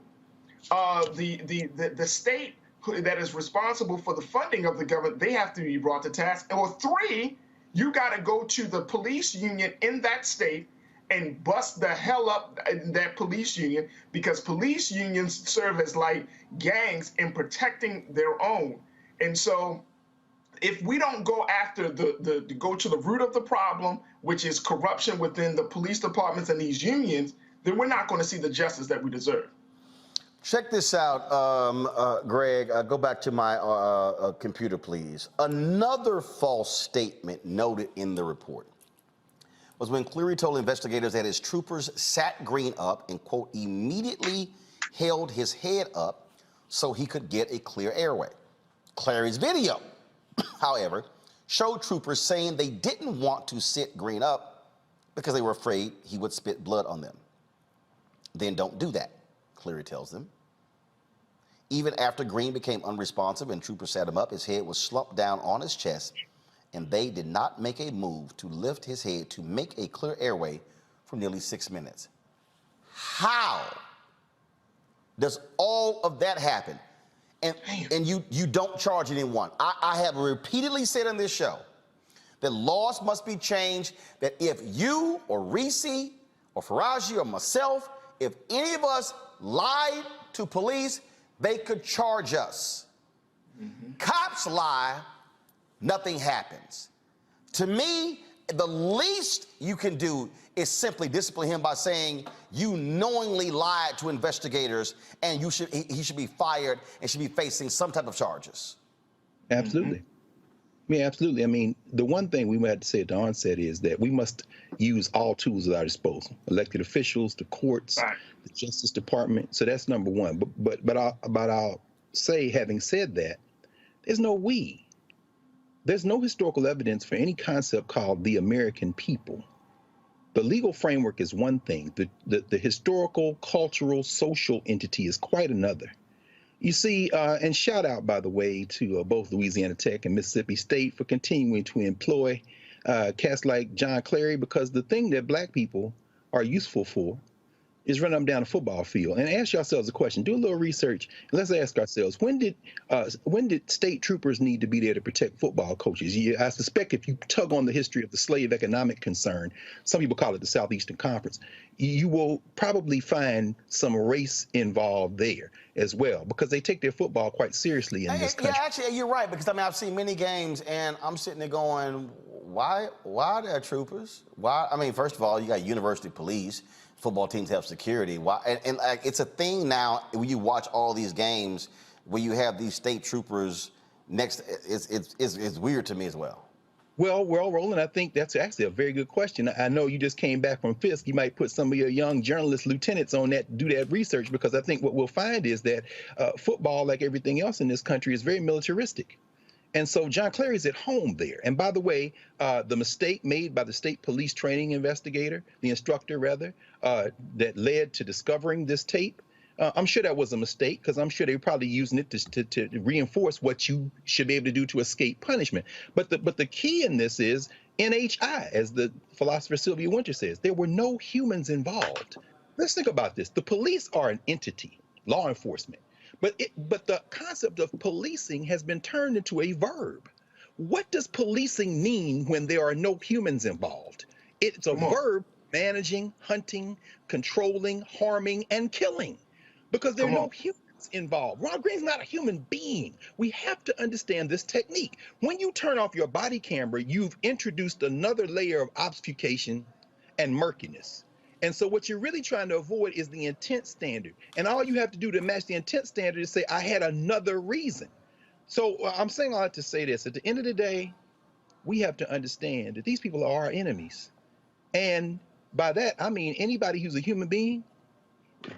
the state that is responsible for the funding of the government, they have to be brought to task. Or three, you got to go to the police union in that state and bust the hell up that police union, because police unions serve as like gangs in protecting their own. And so if we don't go after go to the root of the problem, which is corruption within the police departments and these unions, then we're not going to see the justice that we deserve. Check this out, Greg. Go back to my computer, please. Another false statement noted in the report was when Cleary told investigators that his troopers sat Green up and, quote, immediately held his head up so he could get a clear airway. Clary's video, however, showed troopers saying they didn't want to sit Green up because they were afraid he would spit blood on them. Then don't do that, Cleary tells them. Even after Green became unresponsive and troopers set him up, his head was slumped down on his chest, and they did not make a move to lift his head to make a clear airway for nearly 6 minutes. How does all of that happen? And you don't charge anyone. I have repeatedly said on this show that laws must be changed, that if you or Reese or Faraji or myself, if any of us lied to police, they could charge us. Cops lie, nothing happens. To me, the least you can do is simply discipline him by saying you knowingly lied to investigators, and he should be fired and should be facing some type of charges. Absolutely. Yeah, absolutely. I mean, the one thing we had to say at the onset is that we must use all tools at our disposal: elected officials, the courts, the Justice Department. So that's number one. But I'll say, having said that, there's no we. There's no historical evidence for any concept called the American people. The legal framework is one thing. The historical, cultural, social entity is quite another. You see, and shout out, by the way, to both Louisiana Tech and Mississippi State for continuing to employ cats like John Clary, because the thing that black people are useful for is running them down a football field. And ask yourselves a question. Do a little research. And let's ask ourselves, when did state troopers need to be there to protect football coaches? I suspect if you tug on the history of the slave economic concern, some people call it the Southeastern Conference, you will probably find some race involved there as well, because they take their football quite seriously in this country. Yeah, actually, you're right, because I mean, I've seen many games, and I'm sitting there going, why are there troopers? Why? I mean, first of all, you got university police. Football teams have security. Why? And it's a thing now when you watch all these games where you have these state troopers next. It's weird to me as well. Well, Roland, I think that's actually a very good question. I know you just came back from Fisk. You might put some of your young journalist lieutenants on that, do that research, because I think what we'll find is that football, like everything else in this country, is very militaristic. And so John Clary's at home there. And by the way, the mistake made by the state police training investigator, the instructor rather, that led to discovering this tape, I'm sure that was a mistake, because I'm sure they were probably using it to reinforce what you should be able to do to escape punishment. But the key in this is NHI, as the philosopher Sylvia Wynter says, there were no humans involved. Let's think about this. The police are an entity, law enforcement. But the concept of policing has been turned into a verb. What does policing mean when there are no humans involved? It's a verb: managing, hunting, controlling, harming, and killing, because there are no humans involved. Ron Green's not a human being. We have to understand this technique. When you turn off your body camera, you've introduced another layer of obfuscation and murkiness. And so what you're really trying to avoid is the intent standard. And all you have to do to match the intent standard is say, I had another reason. So I'm saying all that to say this. At the end of the day, we have to understand that these people are our enemies. And by that, I mean anybody who's a human being,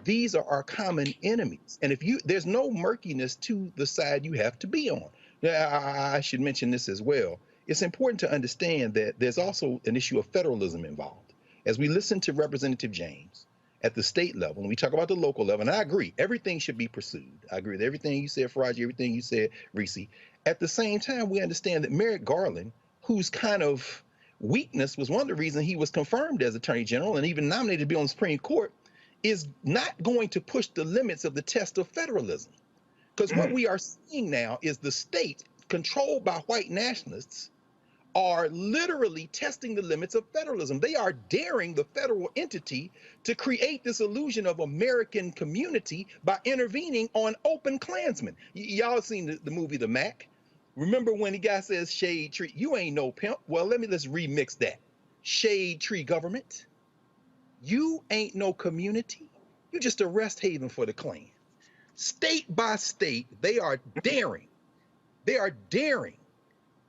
these are our common enemies. And there's no murkiness to the side you have to be on. Now, I should mention this as well. It's important to understand that there's also an issue of federalism involved. As we listen to Representative James at the state level, and we talk about the local level, and I agree, everything should be pursued. I agree with everything you said, Faraji, everything you said, Reese. At the same time, we understand that Merrick Garland, whose kind of weakness was one of the reasons he was confirmed as Attorney General and even nominated to be on the Supreme Court, is not going to push the limits of the test of federalism. Because what we are seeing now is the state, controlled by white nationalists, are literally testing the limits of federalism. They are daring the federal entity to create this illusion of American community by intervening on open Klansmen. Y'all seen the movie The Mac? Remember when the guy says, shade tree, you ain't no pimp. Well, let's remix that. Shade tree government. You ain't no community. You just a rest haven for the Klan. State by state, they are daring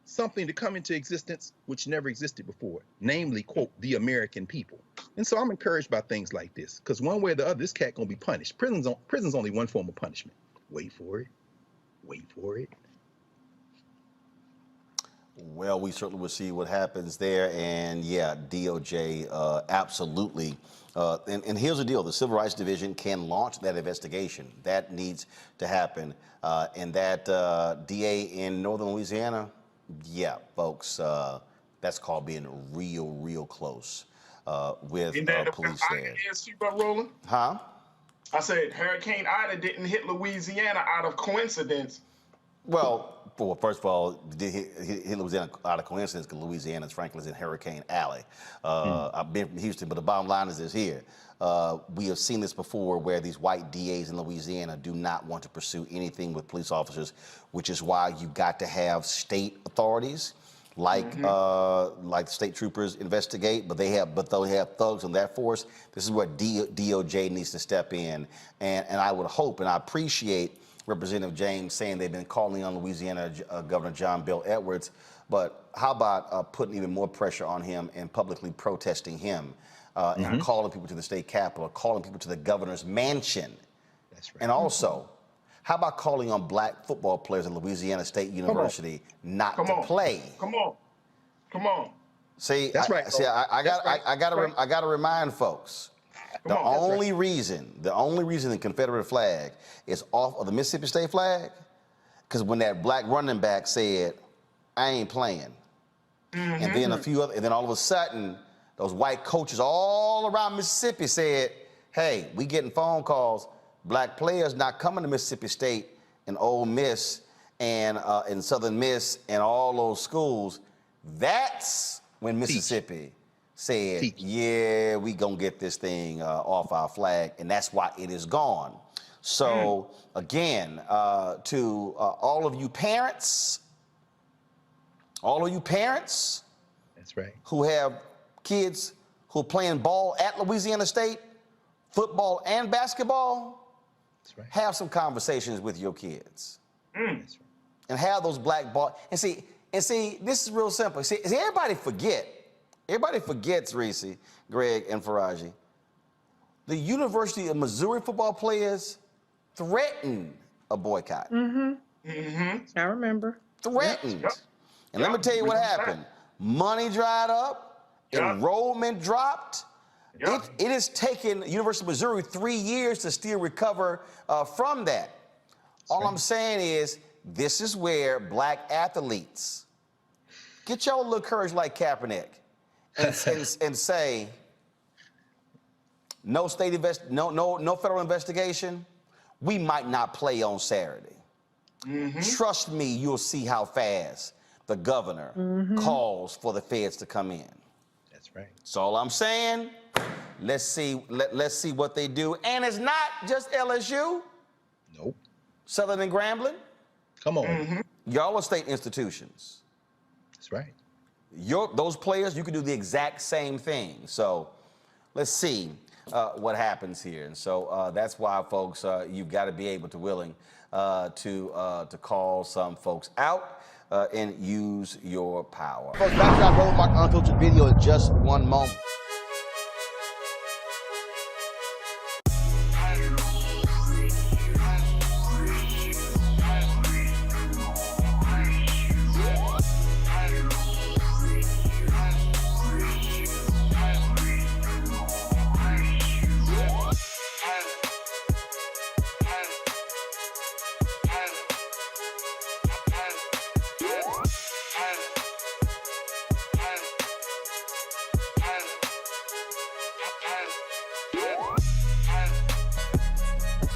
something to come into existence which never existed before, namely, quote, the American people. And so I'm encouraged by things like this, because one way or the other, this cat gonna be punished. Prison's only one form of punishment. Wait for it. Wait for it. Well, we certainly will see what happens there. And yeah, DOJ absolutely. And here's the deal. The Civil Rights Division can launch that investigation. That needs to happen. And that DA in northern Louisiana, yeah, folks, that's called being real close with police there. Huh? I said Hurricane Ida didn't hit Louisiana out of coincidence. Well, first of all, hit Louisiana out of coincidence because Louisiana's, frankly, is in Hurricane Alley. I've been from Houston, but the bottom line is this here. We have seen this before where these white DAs in Louisiana do not want to pursue anything with police officers, which is why you got to have state authorities like state troopers investigate, but they have thugs on that force. This is where DOJ needs to step in, and I would hope and I appreciate Representative James saying they've been calling on Louisiana Governor John Bel Edwards, but how about putting even more pressure on him and publicly protesting him and calling people to the state capitol, calling people to the governor's mansion. That's right. And also, how about calling on black football players at Louisiana State University not to play? Come on. See, that's right. I got to remind folks. The only reason the Confederate flag is off of the Mississippi State flag, because when that black running back said, "I ain't playing," and then and then all of a sudden, those white coaches all around Mississippi said, "Hey, we getting phone calls, black players not coming to Mississippi State and Ole Miss and Southern Miss and all those schools." That's when Mississippi said, yeah, we gonna get this thing off our flag, and that's why it is gone. So again, to all of you parents, that's right, who have kids who are playing ball at Louisiana State, football and basketball, that's right, have some conversations with your kids. That's right. And have those black ball, and see, this is real simple. See, everybody forgets, Reese, Greg, and Faraji. The University of Missouri football players threatened a boycott. I remember. Threatened. And let me tell you what happened. Money dried up. Enrollment dropped. It has taken University of Missouri 3 years to still recover from that. All I'm saying is, this is where black athletes get your little courage like Kaepernick. And say no federal investigation, we might not play on Saturday. Trust me, you'll see how fast the governor calls for the feds to come in. That's right. That's all I'm saying. Let's see what they do. And it's not just LSU. Nope. Southern and Grambling. Come on. Y'all are state institutions. That's right. Those players, you can do the exact same thing. So let's see what happens here. And so that's why, folks, you've got to be able to willing to call some folks out and use your power. Folks, back to our Roland Martin Unfiltered video in just one moment.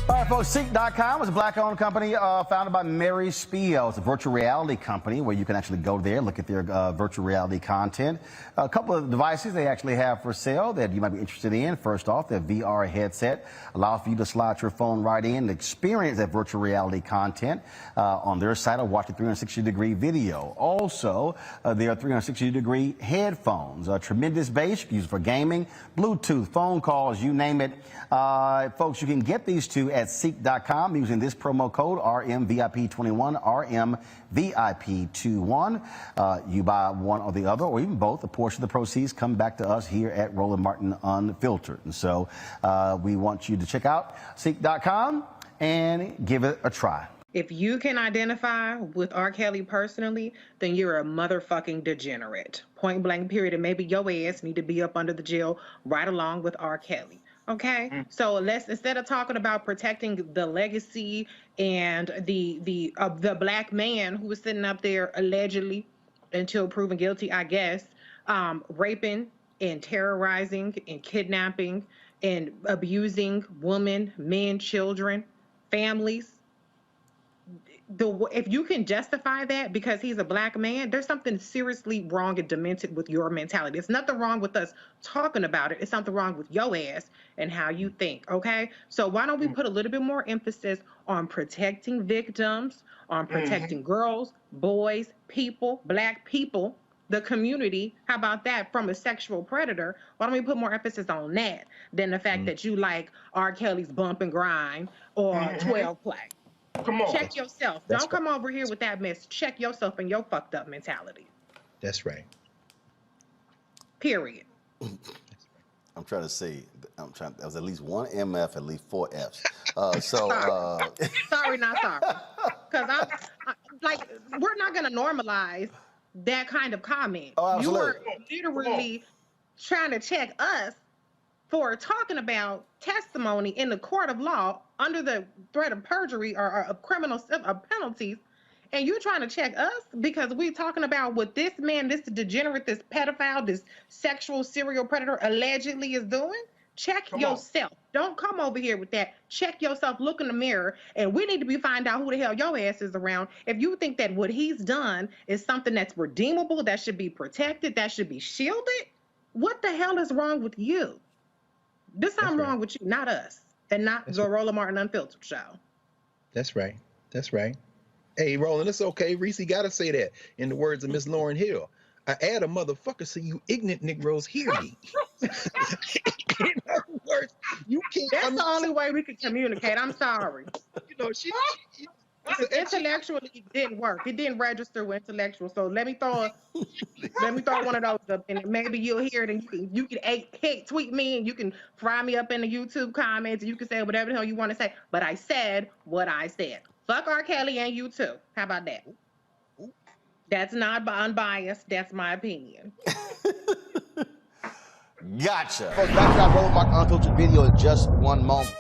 All right, folks, Seek.com is a black-owned company founded by Mary Spiel. It's a virtual reality company where you can actually go there, look at their virtual reality content. A couple of devices they actually have for sale that you might be interested in. First off, their VR headset allows for you to slide your phone right in and experience that virtual reality content on their site or watch a 360-degree video. Also, their 360-degree headphones, tremendous bass, you can use it for gaming, Bluetooth, phone calls, you name it. Folks, you can get these two at Seek.com using this promo code RMVIP21, RMVIP21. You buy one or the other, or even both. A portion of the proceeds come back to us here at Roland Martin Unfiltered. And so we want you to check out Seek.com and give it a try. If you can identify with R. Kelly personally, then you're a motherfucking degenerate. Point blank, period. And maybe your ass need to be up under the jail right along with R. Kelly. Okay? So let's, instead of talking about protecting the legacy and the black man who was sitting up there allegedly until proven guilty, I guess, raping and terrorizing and kidnapping and abusing women, men, children, families. If you can justify that because he's a black man, there's something seriously wrong and demented with your mentality. There's nothing wrong with us talking about it. It's something wrong with your ass and how you think, okay? So why don't we put a little bit more emphasis on protecting victims, on protecting girls, boys, people, black people, the community? How about that, from a sexual predator? Why don't we put more emphasis on that than the fact that you like R. Kelly's Bump and Grind or 12 Play? Come on. Check yourself. Don't come over here with that mess. Check yourself and your fucked up mentality. That's right. Period. I'm trying to see. There was at least one MF, at least 4 Fs. Sorry, not sorry. Because I'm like, we're not going to normalize that kind of comment. Oh, you absolutely. are literally trying to check us for talking about testimony in the court of law under the threat of perjury or of criminal penalties, and you're trying to check us because we're talking about what this man, this degenerate, this pedophile, this sexual serial predator allegedly is doing? Check yourself. Don't come over here with that. Check yourself. Look in the mirror, and we need to be find out who the hell your ass is around. If you think that what he's done is something that's redeemable, that should be protected, that should be shielded, what the hell is wrong with you? There's something wrong with you, not us, and not the Roland Martin Unfiltered show. That's right. That's right. Hey, Roland, it's okay. Reese got to say that. In the words of Miss Lauryn Hill, I add a motherfucker so you ignorant Negroes hear me. In other words, you can't. That's the only way we can communicate. I'm sorry. You know, Intellectually, it didn't work. It didn't register with intellectual. So let me throw one of those up, and maybe you'll hear it, and you can tweet me, and you can fry me up in the YouTube comments, and you can say whatever the hell you want to say. But I said what I said. Fuck R. Kelly and you too. How about that? That's not unbiased. That's my opinion. Gotcha. Folks, back to our Roland Martin Unfiltered video in just one moment.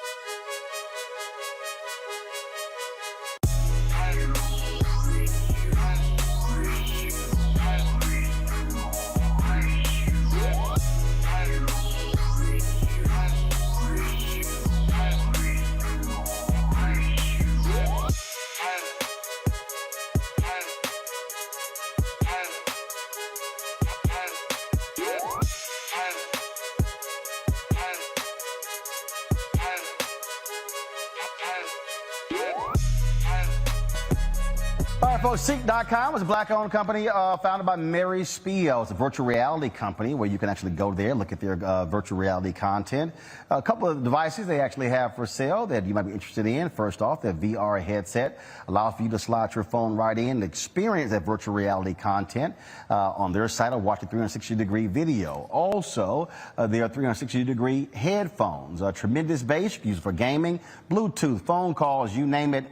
All right, folks, Seek.com is a black-owned company founded by Mary Spiel. It's a virtual reality company where you can actually go there, look at their virtual reality content. A couple of devices they actually have for sale that you might be interested in. First off, their VR headset allows for you to slide your phone right in and experience that virtual reality content on their site or watch a 360-degree video. Also, there are 360-degree headphones, tremendous bass, used for gaming, Bluetooth, phone calls, you name it.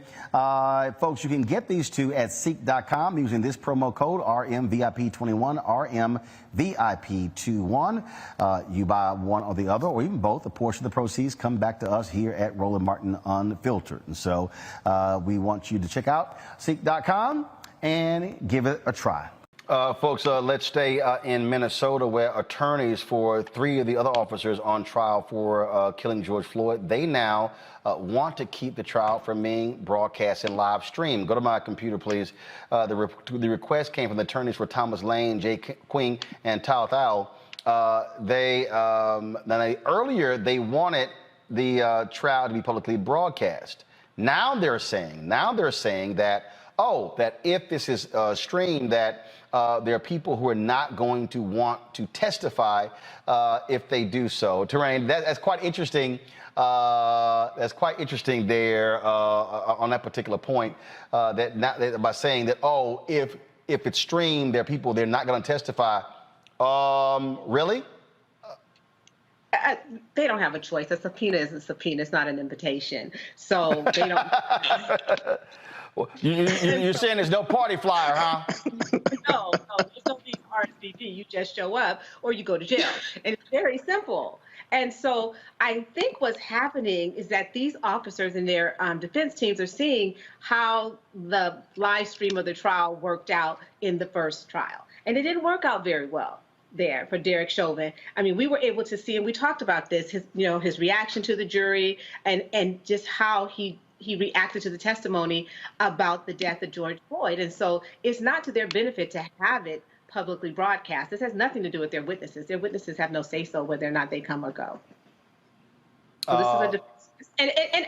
Folks, you can get these two at Seek.com using this promo code RMVIP21, RMVIP21. You buy one or the other, or even both, a portion of the proceeds come back to us here at Roland Martin Unfiltered. And so we want you to check out Seek.com and give it a try. Folks, let's stay in Minnesota, where attorneys for 3 of the other officers on trial for killing George Floyd, they now want to keep the trial from being broadcast and live streamed. Go to my computer, please. The request came from the attorneys for Thomas Lane, Jay Queen, and Tal Thao. Earlier they wanted the trial to be publicly broadcast. Now they're saying that, that if this is streamed, that there are people who are not going to want to testify if they do so. Terrain, that's quite interesting. That's quite interesting there on that particular point. By saying that, if it's streamed, there are people they're not going to testify. Really? They don't have a choice. A subpoena is a subpoena. It's not an invitation. So they don't. You're saying there's no party flyer, huh? No, there's no need for RSVP. You just show up or you go to jail. And it's very simple. And so I think what's happening is that these officers and their defense teams are seeing how the live stream of the trial worked out in the first trial. And it didn't work out very well there for Derek Chauvin. I mean, we were able to see, and we talked about this, his reaction to the jury and just how he reacted to the testimony about the death of George Floyd. And so it's not to their benefit to have it publicly broadcast. This has nothing to do with their witnesses. Their witnesses have no say-so whether or not they come or go. So this is a defense.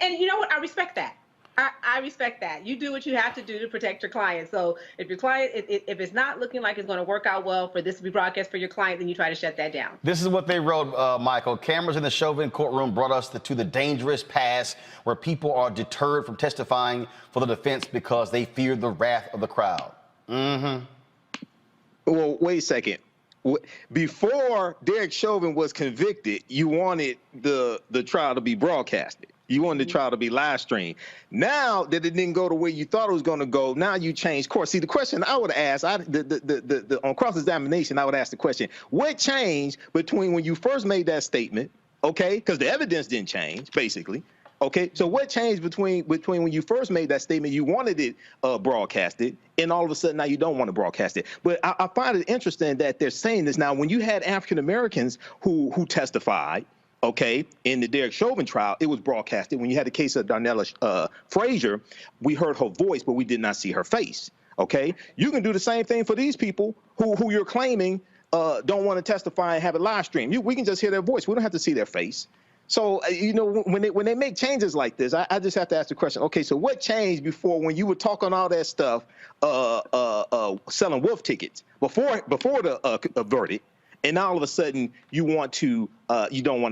And you know what? I respect that. I respect that. You do what you have to do to protect your client. So if your client, if it's not looking like it's going to work out well for this to be broadcast for your client, then you try to shut that down. This is what they wrote, Michael. Cameras in the Chauvin courtroom brought us to the dangerous pass where people are deterred from testifying for the defense because they fear the wrath of the crowd. Mm-hmm. Well, wait a second. Before Derek Chauvin was convicted, you wanted the trial to be broadcasted. You wanted the trial to be live streamed. Now that it didn't go the way you thought it was going to go, now you changed course. See, the question I would ask, on cross-examination, I would ask the question, what changed between when you first made that statement, okay, because the evidence didn't change, basically, okay? So what changed between when you first made that statement, you wanted it broadcasted, and all of a sudden now you don't want to broadcast it? But I find it interesting that they're saying this now. When you had African-Americans who testified, okay, in the Derek Chauvin trial, it was broadcasted. When you had the case of Darnella Frazier, we heard her voice, but we did not see her face, okay? You can do the same thing for these people who you're claiming don't want to testify and have it live streamed. We can just hear their voice. We don't have to see their face. So, when they make changes like this, I just have to ask the question, okay, so what changed before when you were talking all that stuff, selling wolf tickets, before the verdict, and now all of a sudden you don't want to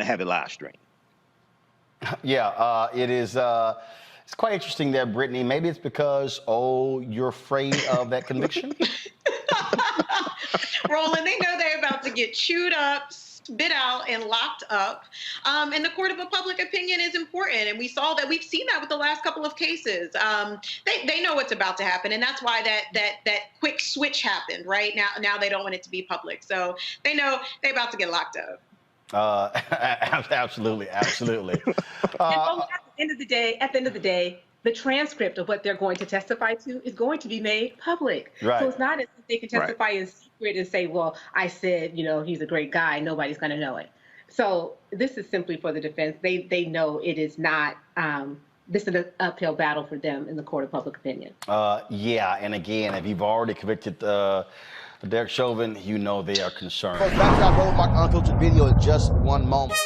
have it live streamed? Yeah, it is. It's quite interesting there, Brittany. Maybe it's because, you're afraid of that conviction? Roland, they know they're about to get chewed up, spit out, and locked up. And the court of a public opinion is important. And we've seen that with the last couple of cases. They know what's about to happen. And that's why that quick switch happened, right? Now they don't want it to be public. So they know they're about to get locked up. Absolutely. And at the end of the day, the transcript of what they're going to testify to is going to be made public. Right. So it's not as if they can testify in secret and say, well, I said, he's a great guy. Nobody's going to know it. So this is simply for the defense. They know it is not, this is an uphill battle for them in the court of public opinion. Yeah. And again, if you've already convicted Derek Chauvin, they are concerned. Back to our Roland Martin Unfiltered video in just one moment.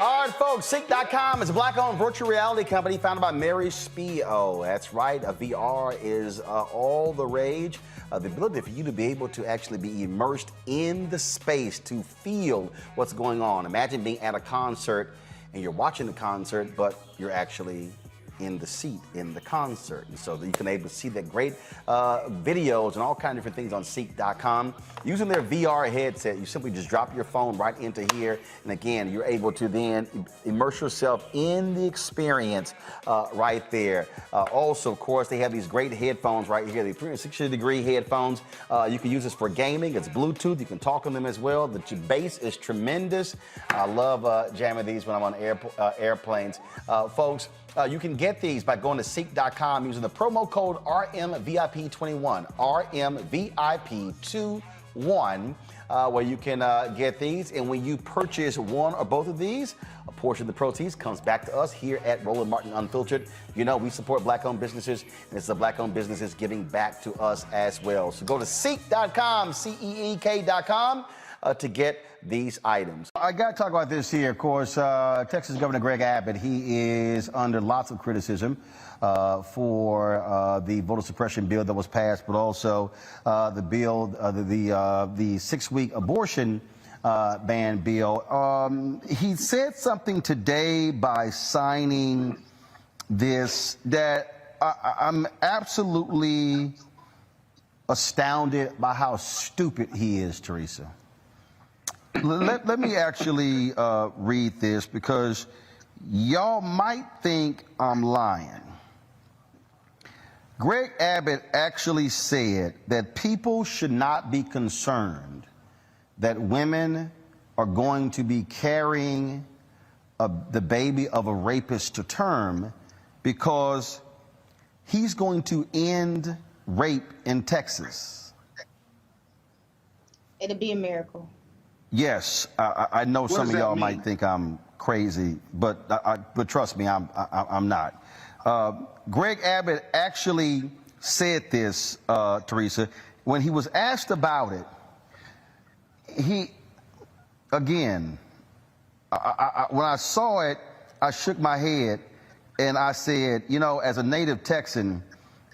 All right, folks, Sync.com is a black-owned virtual reality company founded by Mary Spio. That's right, VR is all the rage. The ability for you to be able to actually be immersed in the space to feel what's going on. Imagine being at a concert and you're watching the concert, but you're actually in the seat in the concert. And so you can able to see that great videos and all kinds of different things on Seek.com. Using their VR headset, you simply just drop your phone right into here. And again, you're able to then immerse yourself in the experience right there. Also, of course, they have these great headphones right here, the 360-degree headphones. You can use this for gaming. It's Bluetooth. You can talk on them as well. The bass is tremendous. I love jamming these when I'm on airplanes. Folks, you can get these by going to Seek.com using the promo code RMVIP21, RMVIP21, where you can get these. And when you purchase one or both of these, a portion of the proceeds comes back to us here at Roland Martin Unfiltered. We support black-owned businesses, and it's the black-owned businesses giving back to us as well. So go to Seek.com, CEEK.com. to get these items. I got to talk about this here. Of course, Texas Governor Greg Abbott, he is under lots of criticism for the voter suppression bill that was passed, but also the bill, the 6-week abortion ban bill. He said something today by signing this that I'm absolutely astounded by how stupid he is, Teresa. Let me actually read this, because y'all might think I'm lying. Greg Abbott actually said that people should not be concerned that women are going to be carrying the baby of a rapist to term, because he's going to end rape in Texas. It'll be a miracle. Yes, I know some of y'all might think I'm crazy, but trust me, I'm not. Greg Abbott actually said this, Teresa, when he was asked about it. He, again, when I saw it, I shook my head and I said, you know, as a native Texan,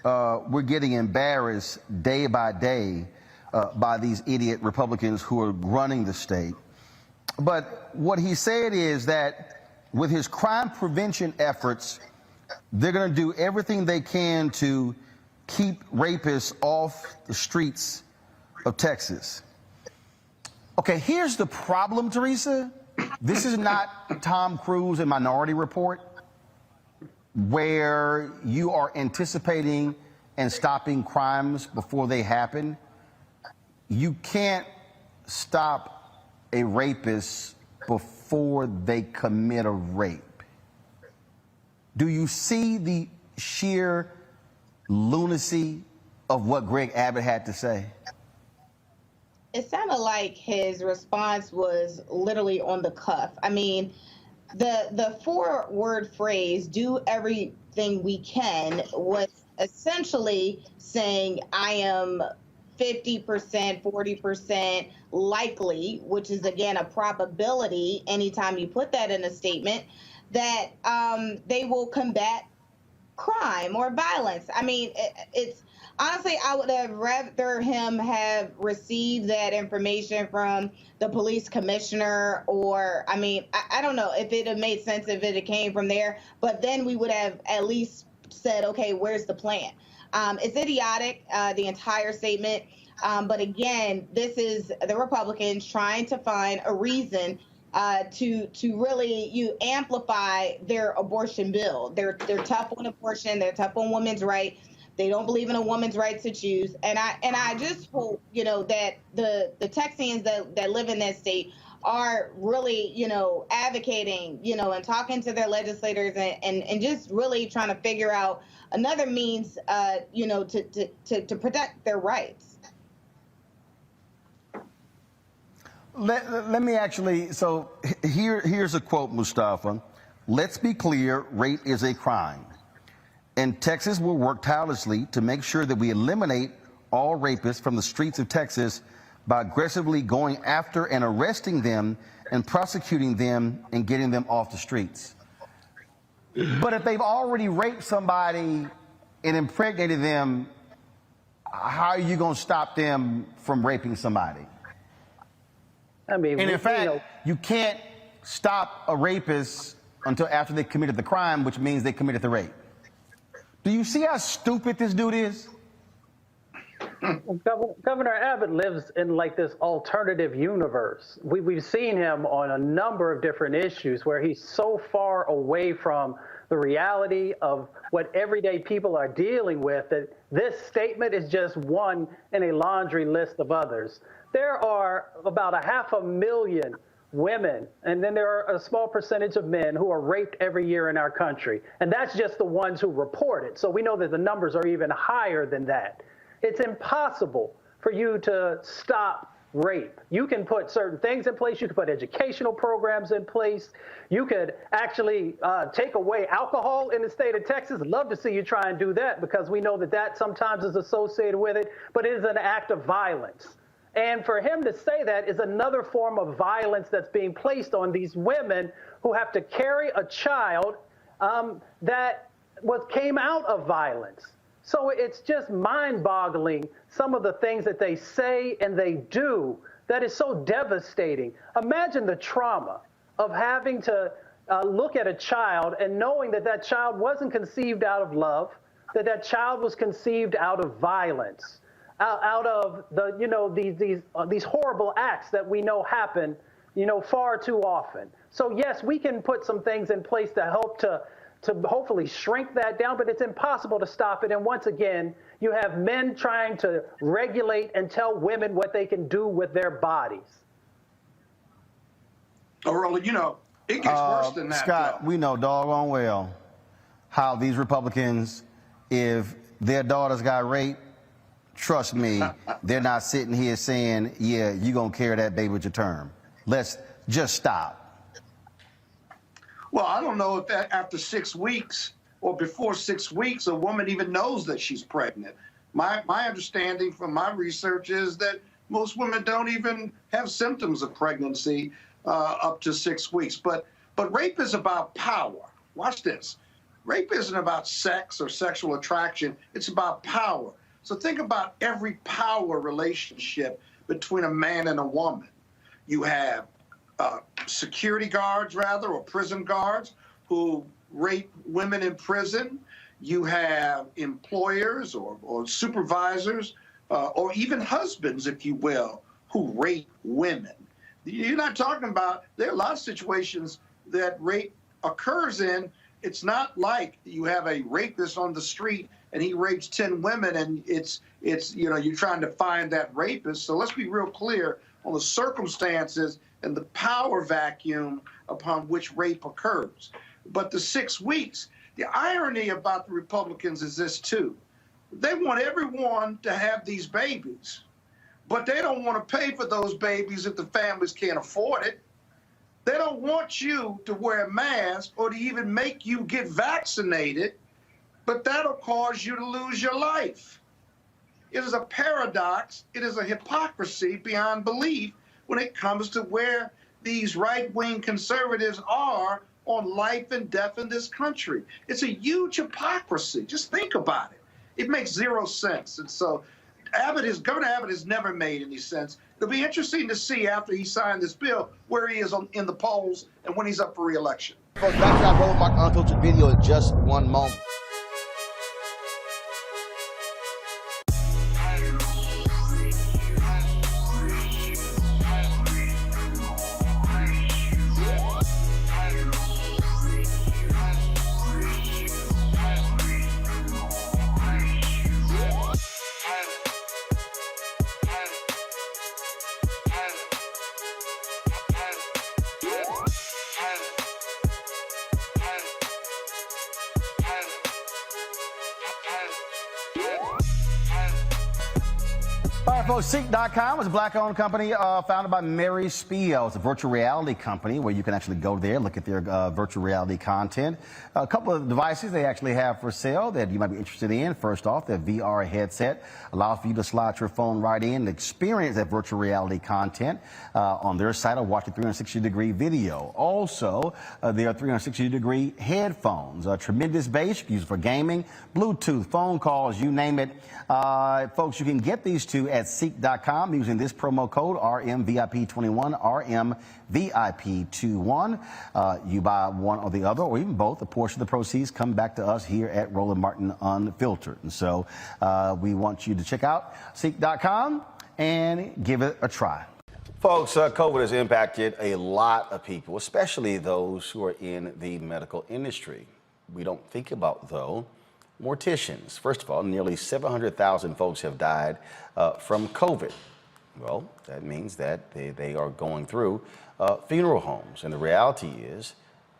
we're getting embarrassed day by day by these idiot Republicans who are running the state. But what he said is that with his crime prevention efforts, they're going to do everything they can to keep rapists off the streets of Texas. Okay, here's the problem, Teresa. This is not Tom Cruise in Minority Report, where you are anticipating and stopping crimes before they happen. You can't stop a rapist before they commit a rape. Do you see the sheer lunacy of what Greg Abbott had to say? It sounded like his response was literally on the cuff. I mean, the 4-word phrase, do everything we can, was essentially saying, I am 50%, 40% likely, which is, again, a probability anytime you put that in a statement, that they will combat crime or violence. I mean, it's honestly, I would have rather him have received that information from the police commissioner, or, I mean, I don't know if it had made sense if it had came from there, but then we would have at least said, okay, where's the plan? It's idiotic, the entire statement. But again, this is the Republicans trying to find a reason to really amplify their abortion bill. They're tough on abortion. They're tough on women's rights. They don't believe in a woman's right to choose. And I just hope, you know, that the Texans that live in that state are really, you know, advocating, you know, and talking to their legislators and just really trying to figure out another means, you know, to protect their rights. Let me actually, so here's a quote, Mustafa. Let's be clear, rape is a crime. And Texas will work tirelessly to make sure that we eliminate all rapists from the streets of Texas by aggressively going after and arresting them and prosecuting them and getting them off the streets. But if they've already raped somebody and impregnated them, how are you going to stop them from raping somebody? I mean, and in fact, you can't stop a rapist until after they committed the crime, which means they committed the rape. Do you see how stupid this dude is? Governor Abbott lives in like this alternative universe. We've seen him on a number of different issues where he's so far away from the reality of what everyday people are dealing with that this statement is just one in a laundry list of others. There are about 500,000 women, and then there are a small percentage of men who are raped every year in our country. And that's just the ones who report it. So we know that the numbers are even higher than that. It's impossible for you to stop rape. You can put certain things in place. You can put educational programs in place. You could actually take away alcohol in the state of Texas. I'd love to see you try and do that, because we know that that sometimes is associated with it, but it is an act of violence. And for him to say that is another form of violence that's being placed on these women who have to carry a child that came out of violence. So it's just mind-boggling, some of the things that they say and they do that is so devastating. Imagine the trauma of having to look at a child and knowing that that child wasn't conceived out of love, that that child was conceived out of violence, out of these horrible acts that we know happen, far too often. So yes, we can put some things in place to help to hopefully shrink that down, but it's impossible to stop it. And once again, you have men trying to regulate and tell women what they can do with their bodies. Oh, Roland, it gets worse than that. Scott, we know doggone well how these Republicans, if their daughters got raped, trust me, they're not sitting here saying, yeah, you're going to carry that baby with your term. Let's just stop. Well, I don't know if that after 6 weeks or before 6 weeks, a woman even knows that she's pregnant. My understanding from my research is that most women don't even have symptoms of pregnancy up to 6 weeks. But rape is about power. Watch this. Rape isn't about sex or sexual attraction. It's about power. So think about every power relationship between a man and a woman. You have security guards, or prison guards who rape women in prison. You have employers or supervisors or even husbands, if you will, who rape women. You're not talking about, there are a lot of situations that rape occurs in. It's not like you have a rapist on the street and he rapes 10 women and it's you're trying to find that rapist. So let's be real clear on the circumstances and the power vacuum upon which rape occurs. But the 6 weeks, the irony about the Republicans is this too. They want everyone to have these babies, but they don't want to pay for those babies if the families can't afford it. They don't want you to wear a mask or to even make you get vaccinated, but that'll cause you to lose your life. It is a paradox. It is a hypocrisy beyond belief when it comes to where these right-wing conservatives are on life and death in this country. It's a huge hypocrisy. Just think about it. It makes zero sense. And so Governor Abbott has never made any sense. It'll be interesting to see after he signed this bill where he is in the polls and when he's up for re-election. Folks, back to our Roland Martin Unfiltered video in just one moment. All right, folks, Seek.com is a black-owned company founded by Mary Spiel. It's a virtual reality company where you can actually go there, look at their virtual reality content. A couple of devices they actually have for sale that you might be interested in. First off, their VR headset allows for you to slide your phone right in and experience that virtual reality content on their site or watch a 360-degree video. Also, there are 360-degree headphones, tremendous bass, you can use it for gaming, Bluetooth, phone calls, you name it. Folks, you can get these two at Seek.com using this promo code RMVIP21, RMVIP21. You buy one or the other, or even both, a portion of the proceeds come back to us here at Roland Martin Unfiltered. And so we want you to check out Seek.com and give it a try. Folks, COVID has impacted a lot of people, especially those who are in the medical industry. We don't think about, though, morticians. First of all, nearly 700,000 folks have died from COVID. Well, that means that they are going through funeral homes. And the reality is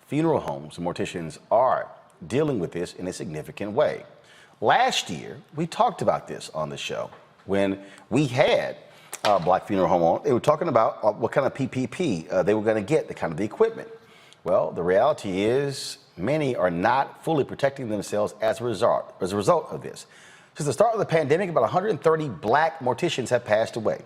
funeral homes and morticians are dealing with this in a significant way. Last year, we talked about this on the show when we had Black Funeral Home on. They were talking about what kind of PPP they were going to get, the kind of the equipment. Well, the reality is many are not fully protecting themselves as a result of this. Since the start of the pandemic, about 130 black morticians have passed away.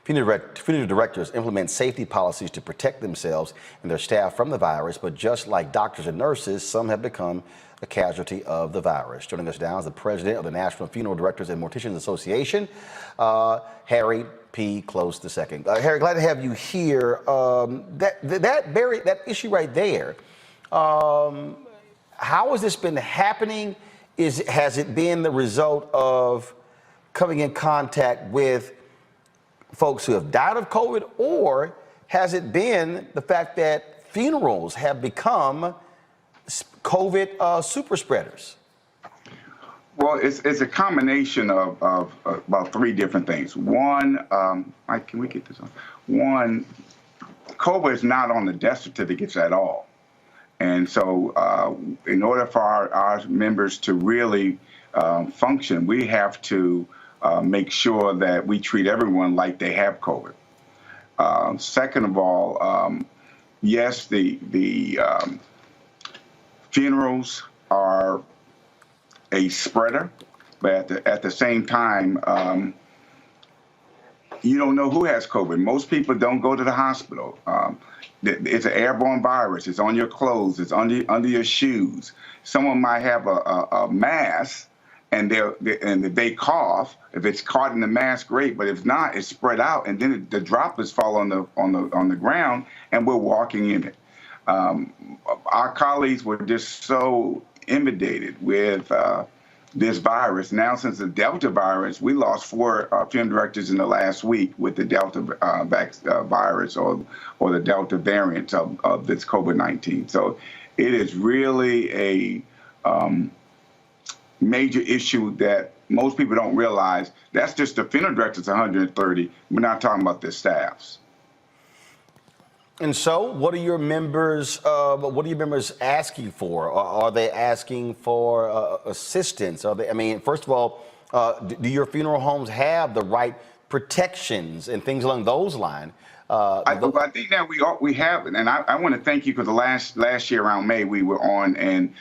Funeral directors implement safety policies to protect themselves and their staff from the virus, but just like doctors and nurses, some have become a casualty of the virus. Joining us now is the president of the National Funeral Directors and Morticians Association, Harry P. Close II. Harry, glad to have you here. That issue right there, how has this been happening? Has it been the result of coming in contact with folks who have died of COVID, or has it been the fact that funerals have become COVID super spreaders? Well, it's a combination of about three different things. One, Mike, can we get this on? One, COVID is not on the death certificates at all. And so in order for our members to really function, we have to make sure that we treat everyone like they have COVID. Second of all, yes, the funerals are a spreader, but at the same time, you don't know who has COVID. Most people don't go to the hospital. It's an airborne virus. It's on your clothes. It's under your shoes. Someone might have a mask, and they cough. If it's caught in the mask, great. But if not, it's spread out, and then the droplets fall on the ground, and we're walking in it. Our colleagues were just so inundated with this virus. Now, since the Delta virus, we lost 4 funeral directors in the last week with the Delta virus or the Delta variant of this COVID-19. So it is really a major issue that most people don't realize. That's just the funeral directors, 130. We're not talking about the staffs. And so, what are your members asking for? Are they asking for assistance? Are they? I mean, first of all, do your funeral homes have the right protections and things along those lines? I think that we have it, and I want to thank you because the last year around May we were on, and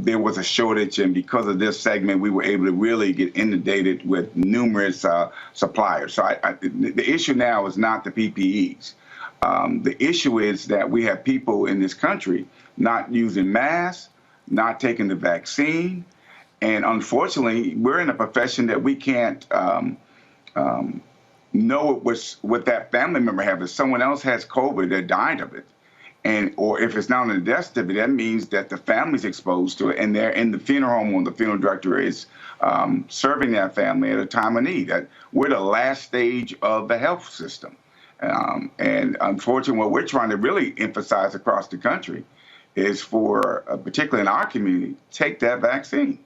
there was a shortage, and because of this segment, we were able to really get inundated with numerous suppliers. So the issue now is not the PPEs. The issue is that we have people in this country not using masks, not taking the vaccine, and unfortunately, we're in a profession that we can't know what that family member has. If someone else has COVID, they died of it, or if it's not on the death certificate, that means that the family's exposed to it, and they're in the funeral home when the funeral director is serving that family at a time of need. That we're the last stage of the health system. And unfortunately, what we're trying to really emphasize across the country is for, particularly in our community, take that vaccine.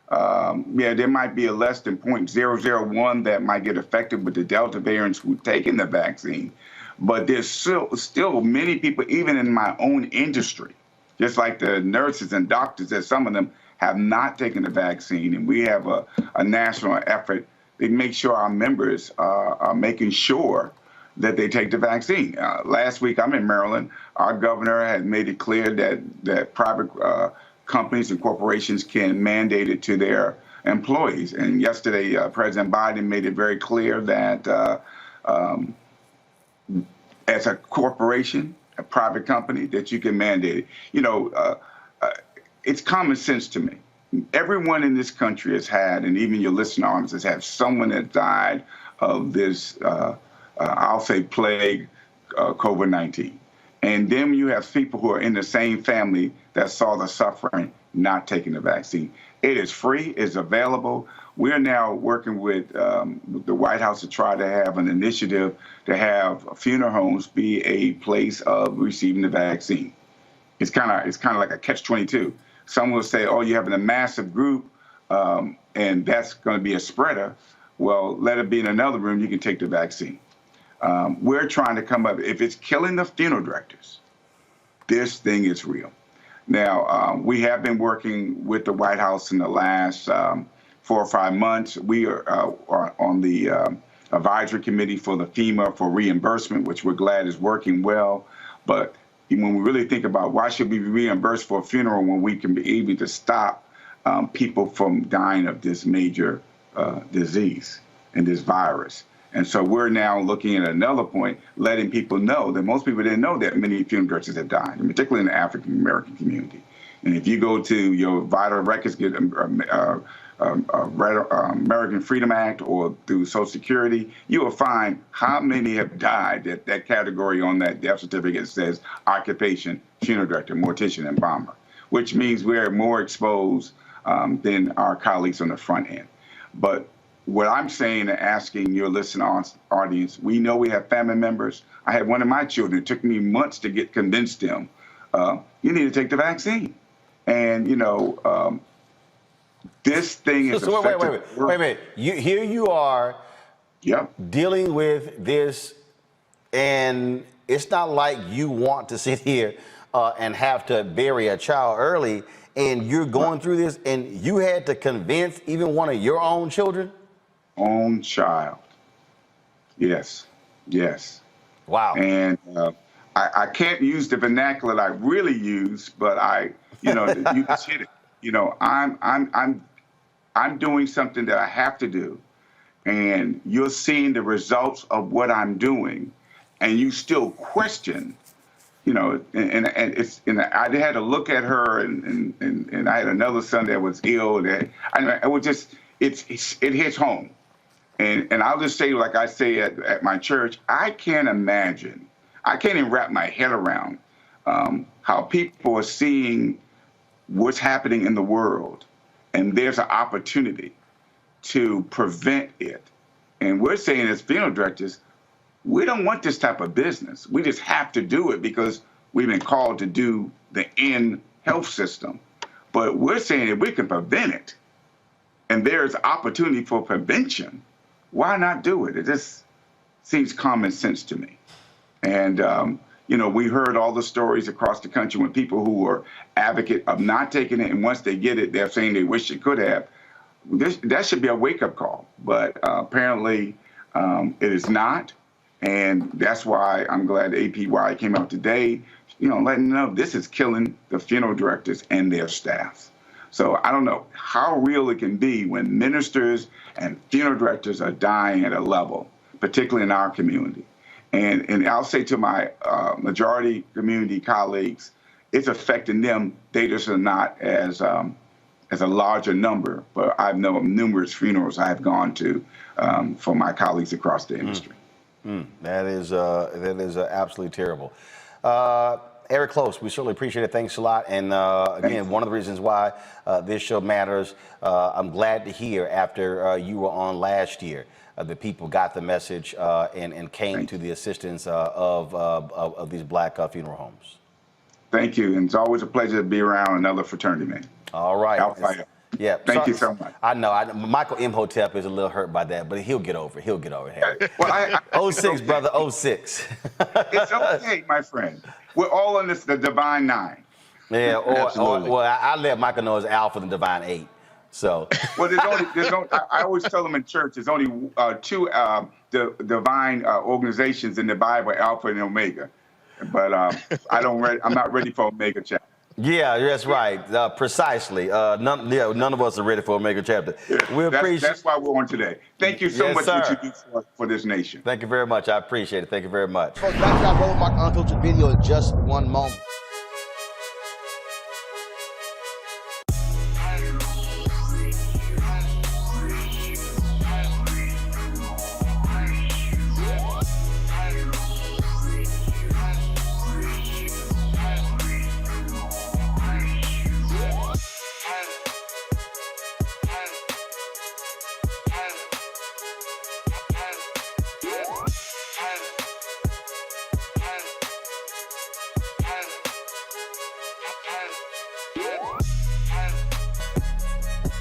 Yeah, there might be a less than 0.001 that might get affected with the Delta variants who've taken the vaccine, but there's still many people, even in my own industry, just like the nurses and doctors, that some of them have not taken the vaccine, and we have a national effort to make sure our members are making sure that they take the vaccine. Last week, I'm in Maryland. Our governor had made it clear that private companies and corporations can mandate it to their employees. And yesterday, President Biden made it very clear that as a corporation, a private company, that you can mandate it. You know, it's common sense to me. Everyone in this country has had, and even your listener audience has had, someone that died of this I'll say plague, COVID-19. And then you have people who are in the same family that saw the suffering not taking the vaccine. It is free, it's available. We're now working with the White House to try to have an initiative to have funeral homes be a place of receiving the vaccine. It's kind of like a catch-22. Some will say, oh, you're having a massive group and that's going to be a spreader. Well, let it be in another room, you can take the vaccine. We're trying to come up, if it's killing the funeral directors, this thing is real. Now, we have been working with the White House in the last 4 or 5 months. We are on the advisory committee for the FEMA for reimbursement, which we're glad is working well. But when we really think about why should we be reimbursed for a funeral when we can be able to stop people from dying of this major disease and this virus. And so we're now looking at another point, letting people know that most people didn't know that many funeral directors have died, and particularly in the African American community. And if you go to your vital records, get American Freedom Act or through Social Security, you will find how many have died. That category on that death certificate says occupation, funeral director, mortician, embalmer, which means we're more exposed than our colleagues on the front end. But what I'm saying and asking your listening audience, we know we have family members. I had one of my children. It took me months to convince them, you need to take the vaccine. And, this thing is wait a minute. Here you are dealing with this, and it's not like you want to sit here and have to bury a child early, and you're going through this, and you had to convince even one of your own children? Own child. Yes. Wow. And I can't use the vernacular that I really use, but you just hit it. I'm doing something that I have to do, and you're seeing the results of what I'm doing, and you still question, and I had to look at her, and I had another son that was ill. That it was just it hits home, and I'll just say, like I say at my church, I can't even wrap my head around how people are seeing what's happening in the world. And there's an opportunity to prevent it. And we're saying as funeral directors, we don't want this type of business. We just have to do it because we've been called to do the end health system. But we're saying if we can prevent it, and there's opportunity for prevention, why not do it? It just seems common sense to me. And, we heard all the stories across the country when people who were advocate of not taking it, and once they get it, they're saying they wish they could have. That should be a wake-up call, but apparently it is not, and that's why I'm glad APY came out today, letting them know this is killing the funeral directors and their staffs. So I don't know how real it can be when ministers and funeral directors are dying at a level, particularly in our community. And I'll say to my majority community colleagues, it's affecting them. They just are not as a larger number, but I've known numerous funerals I've gone to for my colleagues across the industry. That is absolutely terrible. Eric Close, we certainly appreciate it. Thanks a lot. And again, one of the reasons why this show matters, I'm glad to hear after you were on last year, the people got the message and came to the assistance of these black funeral homes. Thank you. And it's always a pleasure to be around another fraternity, man. All right. Yeah. Thank you so much. I know. Michael Imhotep is a little hurt by that, but he'll get over it. He'll get over it, Harry. Well, 06, brother, 06. It's okay, my friend. We're all in the divine 9. Yeah, or I let Michael know it's Alpha and Divine 8. So. Well, I always tell them in church, there's only 2 divine organizations in the Bible, Alpha and Omega. But I'm not ready for Omega chapter. Yeah, that's right. Precisely. None of us are ready for Omega chapter. Yeah, that's why we're on today. Thank you so much for what you do for this nation. Thank you very much. I appreciate it. Thank you very much. Folks, back to our Road Mark Unfiltered video in just one moment.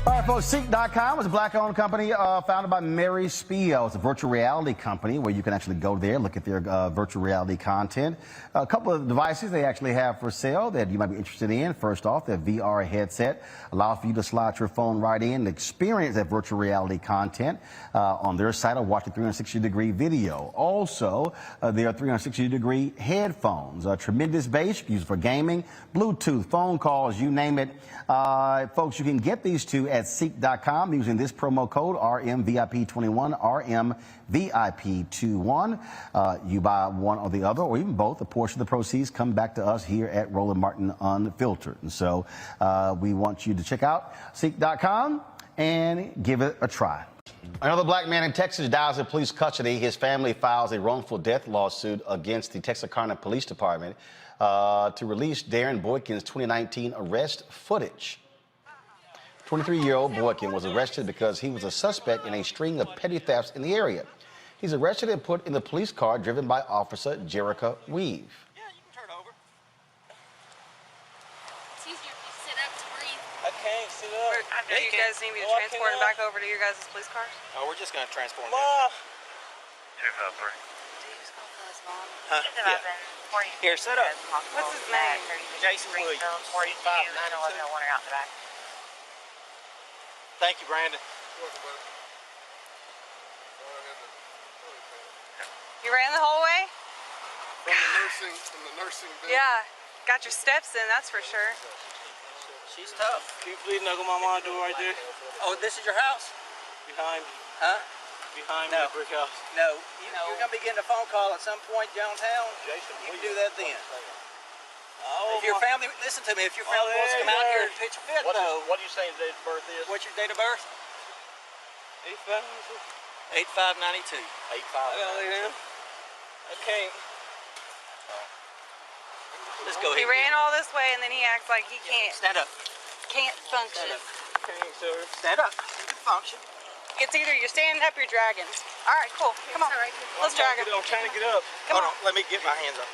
All right, folks, Seek.com is a black-owned company founded by Mary Spiel. It's a virtual reality company where you can actually go there, look at their virtual reality content. A couple of devices they actually have for sale that you might be interested in. First off, their VR headset allows for you to slide your phone right in and experience that virtual reality content on their site or watch a 360-degree video. Also, their 360-degree headphones, tremendous bass, used for gaming, Bluetooth, phone calls, you name it. Folks, you can get these two at Seek.com using this promo code RMVIP21, RMVIP21. You buy one or the other, or even both. A portion of the proceeds come back to us here at Roland Martin Unfiltered. And so we want you to check out Seek.com and give it a try. Another black man in Texas dies in police custody. His family files a wrongful death lawsuit against the Texarkana Police Department to release Darren Boykin's 2019 arrest footage. 23-year-old Boykin was arrested because he was a suspect in a string of petty thefts in the area. He's arrested and put in the police car driven by Officer Jerica Weave. Yeah, you can turn over. It's easier if you sit up to breathe. I can't sit up. Do you guys need me to transport him back over to your guys' police cars? Oh, we're just going to transport him. Huh? Yeah. Here, sit up. What's his name? Jason Williams. 592. Thank you, Brandon. You ran the whole way? From the nursing building. Yeah. Got your steps in, that's for sure. She's tough. Can you please knuckle my mom door right there? Oh, this is your house? Behind me. Huh? Behind me, the brick house. No. You're going to be getting a phone call at some point downtown. Jason, you can do that then. Oh, if your family, listen to me, if your family wants to come out here and pitch a fit, though. What are you saying date of birth is? What's your date of birth? 8592. 8592. Okay. Let's go He ahead. ran all this way and then he acts like he can't. Stand up. Can't function. Okay, sir. Stand up. You can function. It's either you're standing up or you're dragging. All right, cool. Come on. Let's drag him. I'm trying to get up. Come Hold on. on. Let me get my hands up.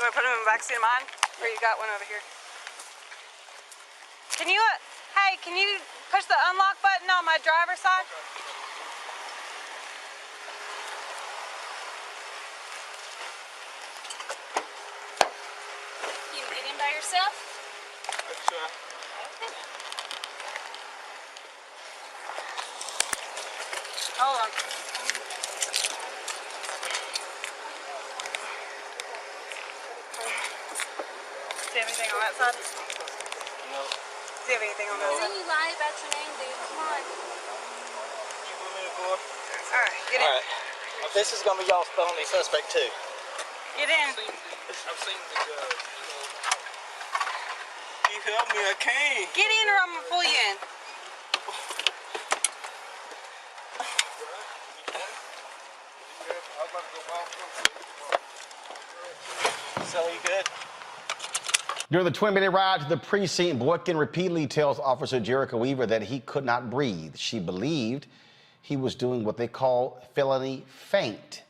You want to put him in the backseat of mine? Or you got one over here? Can you, hey, can you push the unlock button on my driver's side? You can get in by yourself? Hold on. Do you have anything on that side? No. Do you have anything on that side? Then you lie about your name, dude. Come on. You put me in the car? All right, get in. All right. This is going to be y'all's felony suspect, too. Get in. I've seen the, you help me, I can't. Get in or I'm going to pull you in. So you good? During the 20-minute ride to the precinct, Boykin repeatedly tells Officer Jerica Weaver that he could not breathe. She believed he was doing what they call felony faint.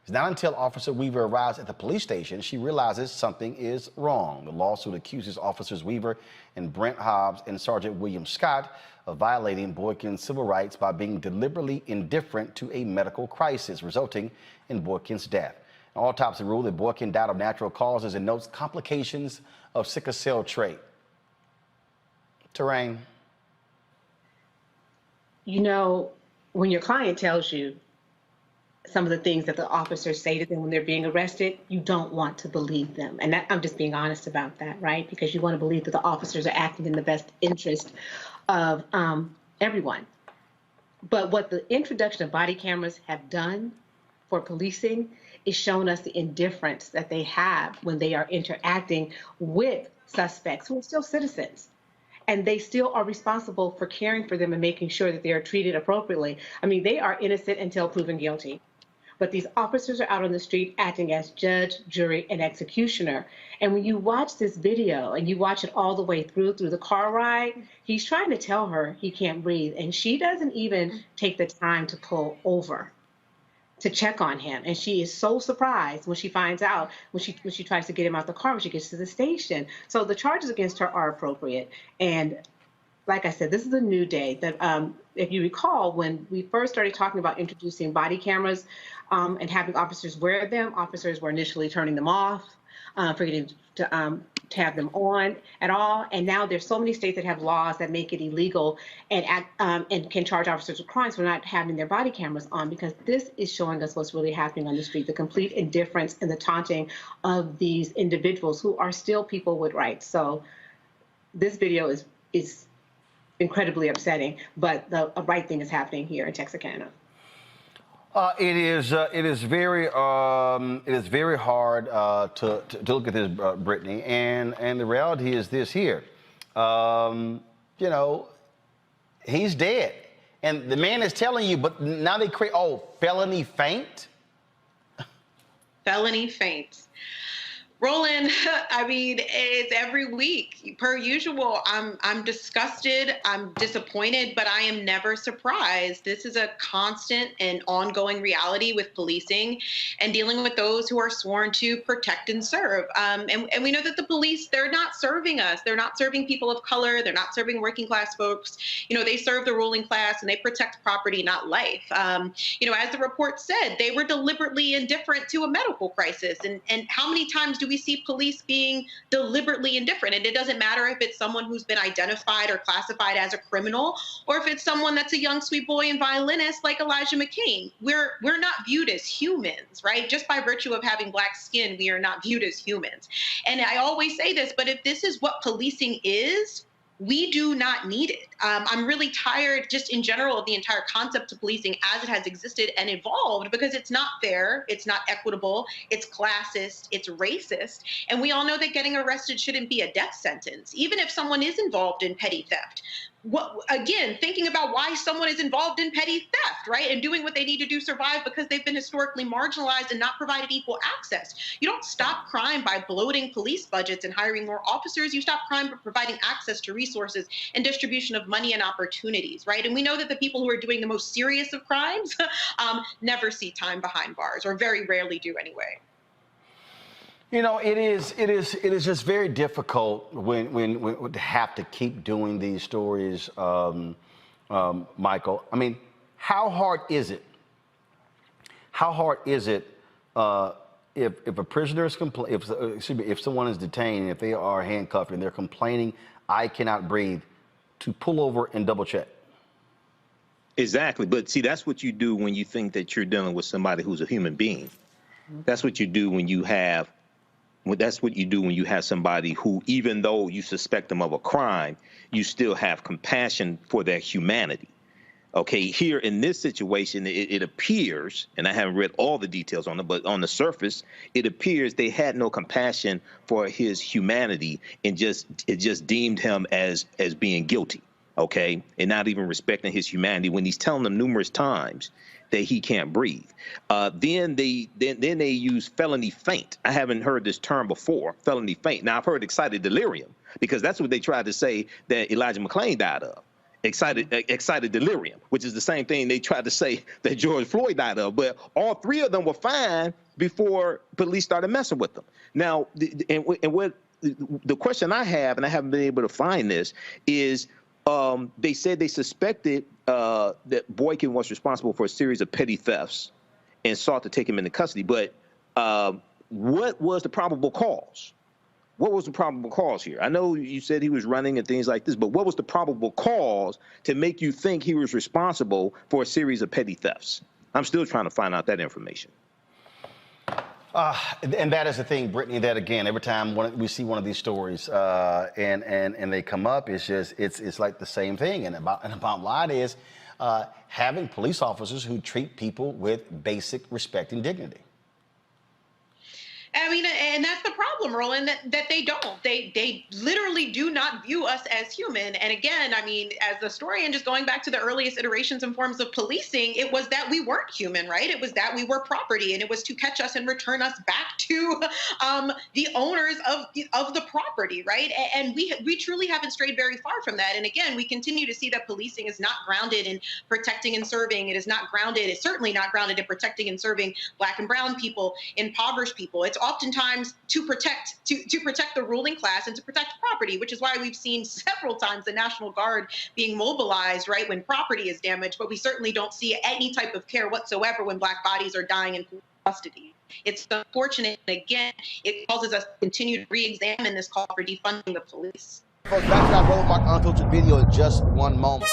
It's not until Officer Weaver arrives at the police station she realizes something is wrong. The lawsuit accuses Officers Weaver and Brent Hobbs and Sergeant William Scott of violating Boykin's civil rights by being deliberately indifferent to a medical crisis, resulting in Boykin's death. An autopsy ruled that Boykin died of natural causes and notes complications of sickle cell trait. Terrain. You know, when your client tells you some of the things that the officers say to them when they're being arrested, you don't want to believe them. And that, I'm just being honest about that, right? Because you want to believe that the officers are acting in the best interest of everyone. But what the introduction of body cameras have done for policing is shown us the indifference that they have when they are interacting with suspects who are still citizens. And they still are responsible for caring for them and making sure that they are treated appropriately. I mean, they are innocent until proven guilty. But these officers are out on the street acting as judge, jury, and executioner. And when you watch this video and you watch it all the way through the car ride, he's trying to tell her he can't breathe. And she doesn't even take the time to pull over to check on him. And she is so surprised when she finds out, when she tries to get him out the car when she gets to the station. So the charges against her are appropriate. And like I said, this is a new day that, if you recall, when we first started talking about introducing body cameras and having officers wear them, officers were initially turning them off, forgetting to have them on at all. And now there's so many states that have laws that make it illegal and can charge officers with crimes for not having their body cameras on, because this is showing us what's really happening on the street, the complete indifference and the taunting of these individuals who are still people with rights. So this video is incredibly upsetting, but the right thing is happening here in Texarkana. It is very hard to look at this, Brittany, and the reality is this here. You know, he's dead, and the man is telling you, but now they create felony feint. Felony feint. Roland, I mean, it's every week. Per usual, I'm disgusted, I'm disappointed, but I am never surprised. This is a constant and ongoing reality with policing and dealing with those who are sworn to protect and serve. And we know that the police, they're not serving us. They're not serving people of color. They're not serving working class folks. You know, they serve the ruling class and they protect property, not life. You know, as the report said, they were deliberately indifferent to a medical crisis. And how many times do we see police being deliberately indifferent? And it doesn't matter if it's someone who's been identified or classified as a criminal, or if it's someone that's a young sweet boy and violinist like Elijah McCain. We're not viewed as humans, right? Just by virtue of having black skin, we are not viewed as humans. And I always say this, but if this is what policing is, we do not need it. I'm really tired just in general of the entire concept of policing as it has existed and evolved, because it's not fair, it's not equitable, it's classist, it's racist. And we all know that getting arrested shouldn't be a death sentence, even if someone is involved in petty theft. Again, thinking about why someone is involved in petty theft, right? And doing what they need to do to survive because they've been historically marginalized and not provided equal access. You don't stop crime by bloating police budgets and hiring more officers. You stop crime by providing access to resources and distribution of money and opportunities, right? And we know that the people who are doing the most serious of crimes never see time behind bars, or very rarely do anyway. You know, it is just very difficult when to have to keep doing these stories, Michael. I mean, how hard is it? How hard is it if a prisoner is if someone is detained, if they are handcuffed and they're complaining, I cannot breathe, to pull over and double check? Exactly, but see, that's what you do when you think that you're dealing with somebody who's a human being. That's what you do when you have. That's what you do when you have somebody who, even though you suspect them of a crime, you still have compassion for their humanity. Okay, here in this situation, it appears, and I haven't read all the details on it, but on the surface, it appears they had no compassion for his humanity and it just deemed him as being guilty. Okay, and not even respecting his humanity when he's telling them numerous times that he can't breathe. Then they use felony feint. I haven't heard this term before, felony feint. Now I've heard excited delirium, because that's what they tried to say that Elijah McClain died of. Excited delirium, which is the same thing they tried to say that George Floyd died of. But all three of them were fine before police started messing with them. Now, what the question I have, and I haven't been able to find this, is they said they suspected that Boykin was responsible for a series of petty thefts and sought to take him into custody. But what was the probable cause? What was the probable cause here? I know you said he was running and things like this, but what was the probable cause to make you think he was responsible for a series of petty thefts? I'm still trying to find out that information. And that is the thing, Brittany, that again, every time we see one of these stories and they come up, it's like the same thing. And the bottom line is having police officers who treat people with basic respect and dignity. I mean, and that's the problem, Roland, that they don't. They literally do not view us as human. And again, I mean, as a historian, just going back to the earliest iterations and forms of policing, it was that we weren't human, right? It was that we were property, and it was to catch us and return us back to the owners of the property, right? And we truly haven't strayed very far from that. And again, we continue to see that policing is not grounded in protecting and serving. It is not grounded. It's certainly not grounded in protecting and serving Black and brown people, impoverished people. It's oftentimes to protect the ruling class and to protect property, which is why we've seen several times the National Guard being mobilized, right, when property is damaged, but we certainly don't see any type of care whatsoever when Black bodies are dying in custody. It's unfortunate. And again, it causes us to continue to re-examine this call for defunding the police. Folks, back to our Roland Martin Unfiltered video in just one moment.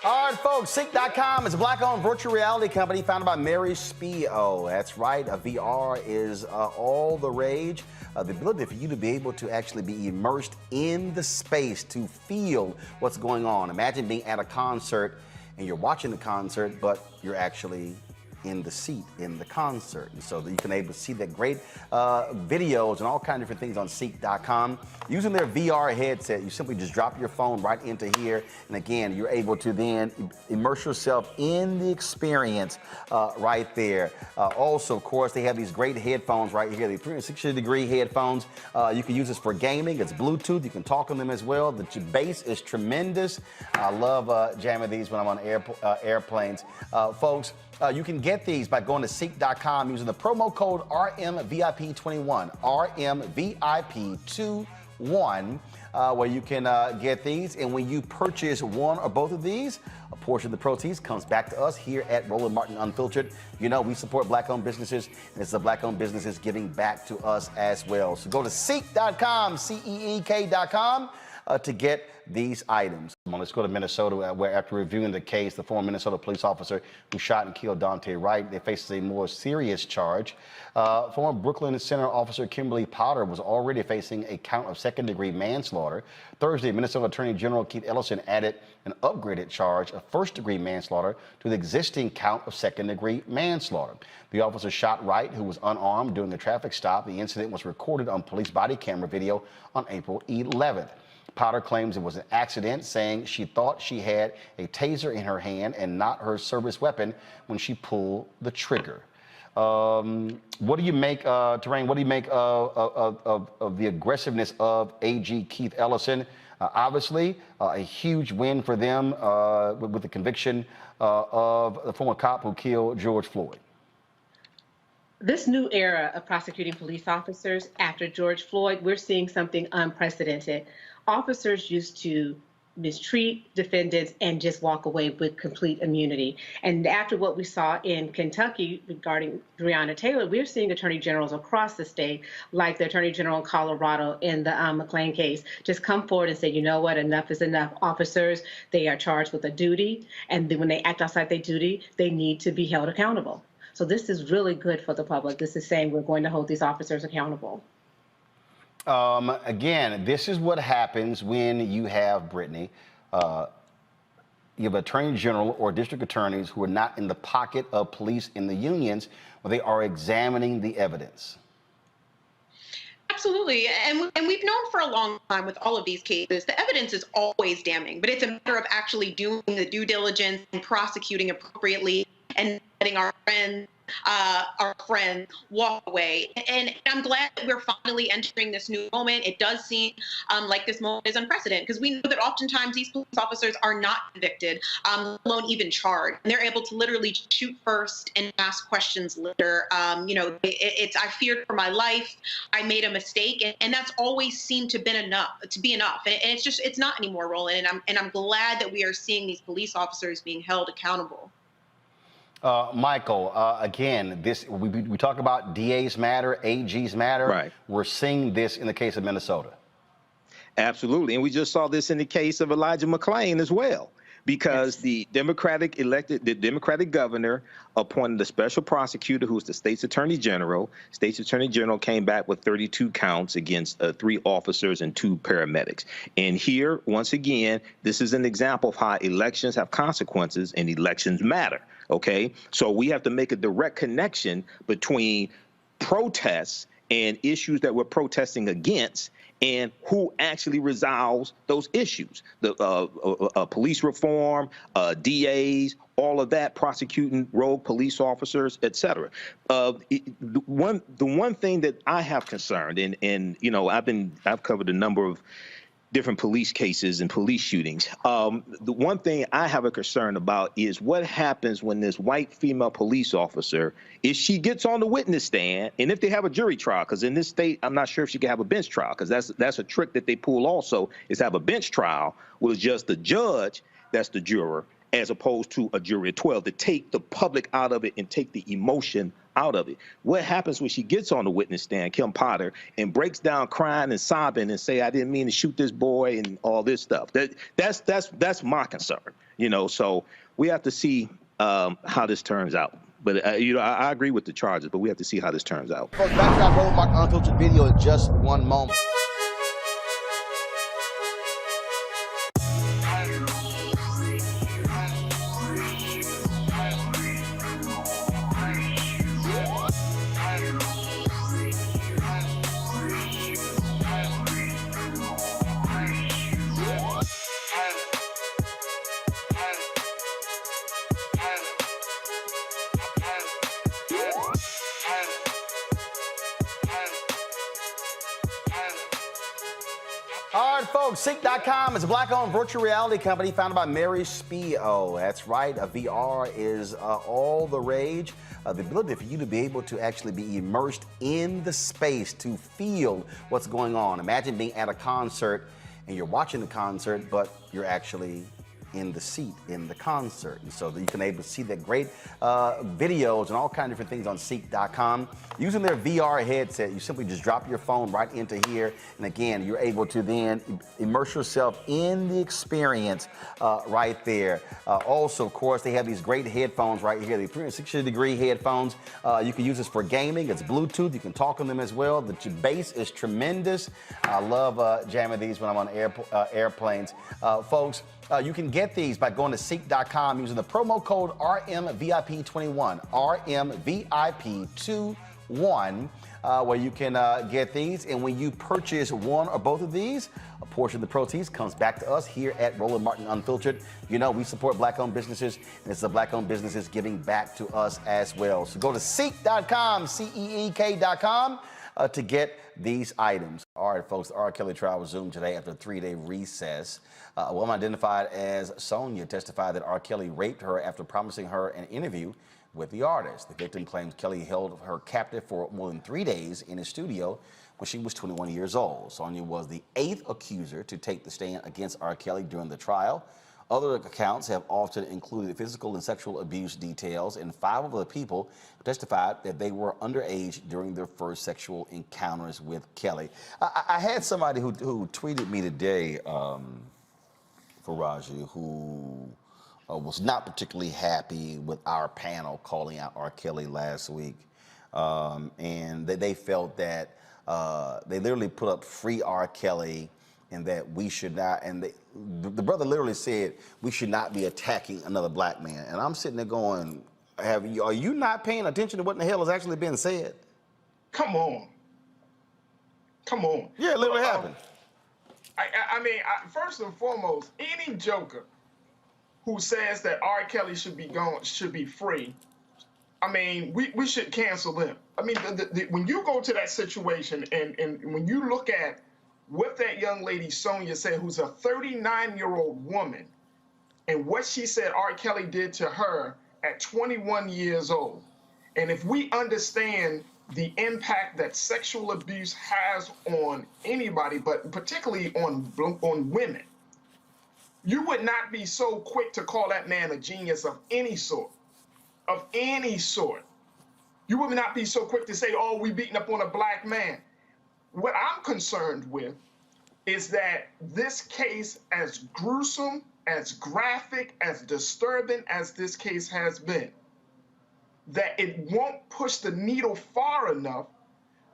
All right, folks, Sync.com is a black-owned virtual reality company founded by Mary Spio. That's right, VR is all the rage. The ability for you to be able to actually be immersed in the space to feel what's going on. Imagine being at a concert and you're watching the concert, but you're actually in the seat in the concert. And so that you can able to see that great videos and all kinds of different things on Seek.com. Using their VR headset, you simply just drop your phone right into here. And again, you're able to then immerse yourself in the experience right there. Also, of course, they have these great headphones right here. The 360-degree headphones. You can use this for gaming. It's Bluetooth. You can talk on them as well. The bass is tremendous. I love jamming these when I'm on airplanes. Folks, you can get these by going to Seek.com using the promo code RMVIP21, RMVIP21, where you can get these. And when you purchase one or both of these, a portion of the proceeds comes back to us here at Roland Martin Unfiltered. You know, we support black-owned businesses, and it's the black-owned businesses giving back to us as well. So go to Seek.com, CEEK.com, to get these items. Let's go to Minnesota, where after reviewing the case, the former Minnesota police officer who shot and killed Daunte Wright, they faces a more serious charge. Former Brooklyn Center officer Kimberly Potter was already facing a count of second-degree manslaughter. Thursday, Minnesota Attorney General Keith Ellison added an upgraded charge of first-degree manslaughter to the existing count of second-degree manslaughter. The officer shot Wright, who was unarmed, during a traffic stop. The incident was recorded on police body camera video on April 11th. Potter claims it was an accident, saying she thought she had a taser in her hand and not her service weapon when she pulled the trigger. What do you make, Terrain, what do you make of the aggressiveness of AG Keith Ellison? Obviously, a huge win for them with the conviction of the former cop who killed George Floyd. This new era of prosecuting police officers after George Floyd, we're seeing something unprecedented. Officers used to mistreat defendants and just walk away with complete immunity. And after what we saw in Kentucky regarding Breonna Taylor, we're seeing attorney generals across the state, like the attorney general in Colorado in the McLean case, just come forward and say, you know what, enough is enough. Officers, they are charged with a duty, and then when they act outside their duty, they need to be held accountable. So this is really good for the public. This is saying we're going to hold these officers accountable. Again, this is what happens when you have, Brittany, you have attorney general or district attorneys who are not in the pocket of police in the unions, where they are examining the evidence. Absolutely. And we've known for a long time with all of these cases, the evidence is always damning, but it's a matter of actually doing the due diligence and prosecuting appropriately and letting our friends walk away. And I'm glad that we're finally entering this new moment. It does seem like this moment is unprecedented, because we know that oftentimes these police officers are not convicted, let alone even charged. And they're able to literally shoot first and ask questions later. You know, I feared for my life. I made a mistake, and that's always seemed to be enough. And it's not anymore, Roland. And I'm glad that we are seeing these police officers being held accountable. Michael, again, we talk about DAs matter, AGs matter. Right. We're seeing this in the case of Minnesota. Absolutely. And we just saw this in the case of Elijah McClain as well, because the Democratic governor appointed a special prosecutor who's the state's attorney general. State's attorney general came back with 32 counts against 3 officers and 2 paramedics. And here, once again, this is an example of how elections have consequences and elections matter. Okay, so we have to make a direct connection between protests and issues that we're protesting against and who actually resolves those issues. The police reform, DAs, all of that, prosecuting rogue police officers, et cetera. The one thing that I have concerned, and you know, I've covered a number of different police cases and police shootings. The one thing I have a concern about is what happens when this white female police officer, if she gets on the witness stand, and if they have a jury trial, because in this state, I'm not sure if she can have a bench trial, because that's a trick that they pull also, is have a bench trial with just the judge that's the juror, as opposed to a jury of 12, to take the public out of it and take the emotion out of it. What happens when she gets on the witness stand, Kim Potter, and breaks down crying and sobbing and say, I didn't mean to shoot this boy and all this stuff? That's my concern, you know. So we have to see how this turns out. But you know, I agree with the charges, but we have to see how this turns out. Folks, back to our Roland Martin Unfiltered video in just one moment. All right, folks, Sync.com is a black-owned virtual reality company founded by Mary Spio. That's right, VR is all the rage. The ability for you to be able to actually be immersed in the space to feel what's going on. Imagine being at a concert and you're watching the concert, but you're actually in the seat in the concert. And so that you can able to see that great videos and all kinds of different things on Seek.com. Using their VR headset, you simply just drop your phone right into here. And again, you're able to then immerse yourself in the experience right there. Also, of course, they have these great headphones right here. The 360-degree headphones. You can use this for gaming. It's Bluetooth. You can talk on them as well. The bass is tremendous. I love jamming these when I'm on airplanes. Folks, you can get these by going to Seek.com using the promo code RMVIP21, RMVIP21, where you can get these. And when you purchase one or both of these, a portion of the proceeds comes back to us here at Roland Martin Unfiltered. You know, we support black-owned businesses, and it's the black-owned businesses giving back to us as well. So go to Seek.com, CEEK.com, to get these items. All right, folks, the R. Kelly trial resumed today after a 3-day recess. A woman identified as Sonia testified that R. Kelly raped her after promising her an interview with the artist. The victim claims Kelly held her captive for more than 3 days in his studio when she was 21 years old. Sonia was the 8th accuser to take the stand against R. Kelly during the trial. Other accounts have often included physical and sexual abuse details, and 5 of the people testified that they were underage during their first sexual encounters with Kelly. I had somebody who tweeted me today, Faraji, who was not particularly happy with our panel calling out R. Kelly last week. And they felt that they literally put up free R. Kelly and that we should not, and the brother literally said, we should not be attacking another black man. And I'm sitting there going, are you not paying attention to what in the hell is actually being said? Come on. Come on. Yeah, it literally happened. I mean, first and foremost, any joker who says that R. Kelly should be free, I mean, we should cancel them. I mean, when you go to that situation and when you look at what that young lady Sonia said, who's a 39-year-old woman, and what she said R. Kelly did to her at 21 years old, and if we understand the impact that sexual abuse has on anybody, but particularly on women, you would not be so quick to call that man a genius of any sort. Of any sort. You would not be so quick to say, oh, we beating up on a black man. What I'm concerned with is that this case, as gruesome, as graphic, as disturbing as this case has been, that it won't push the needle far enough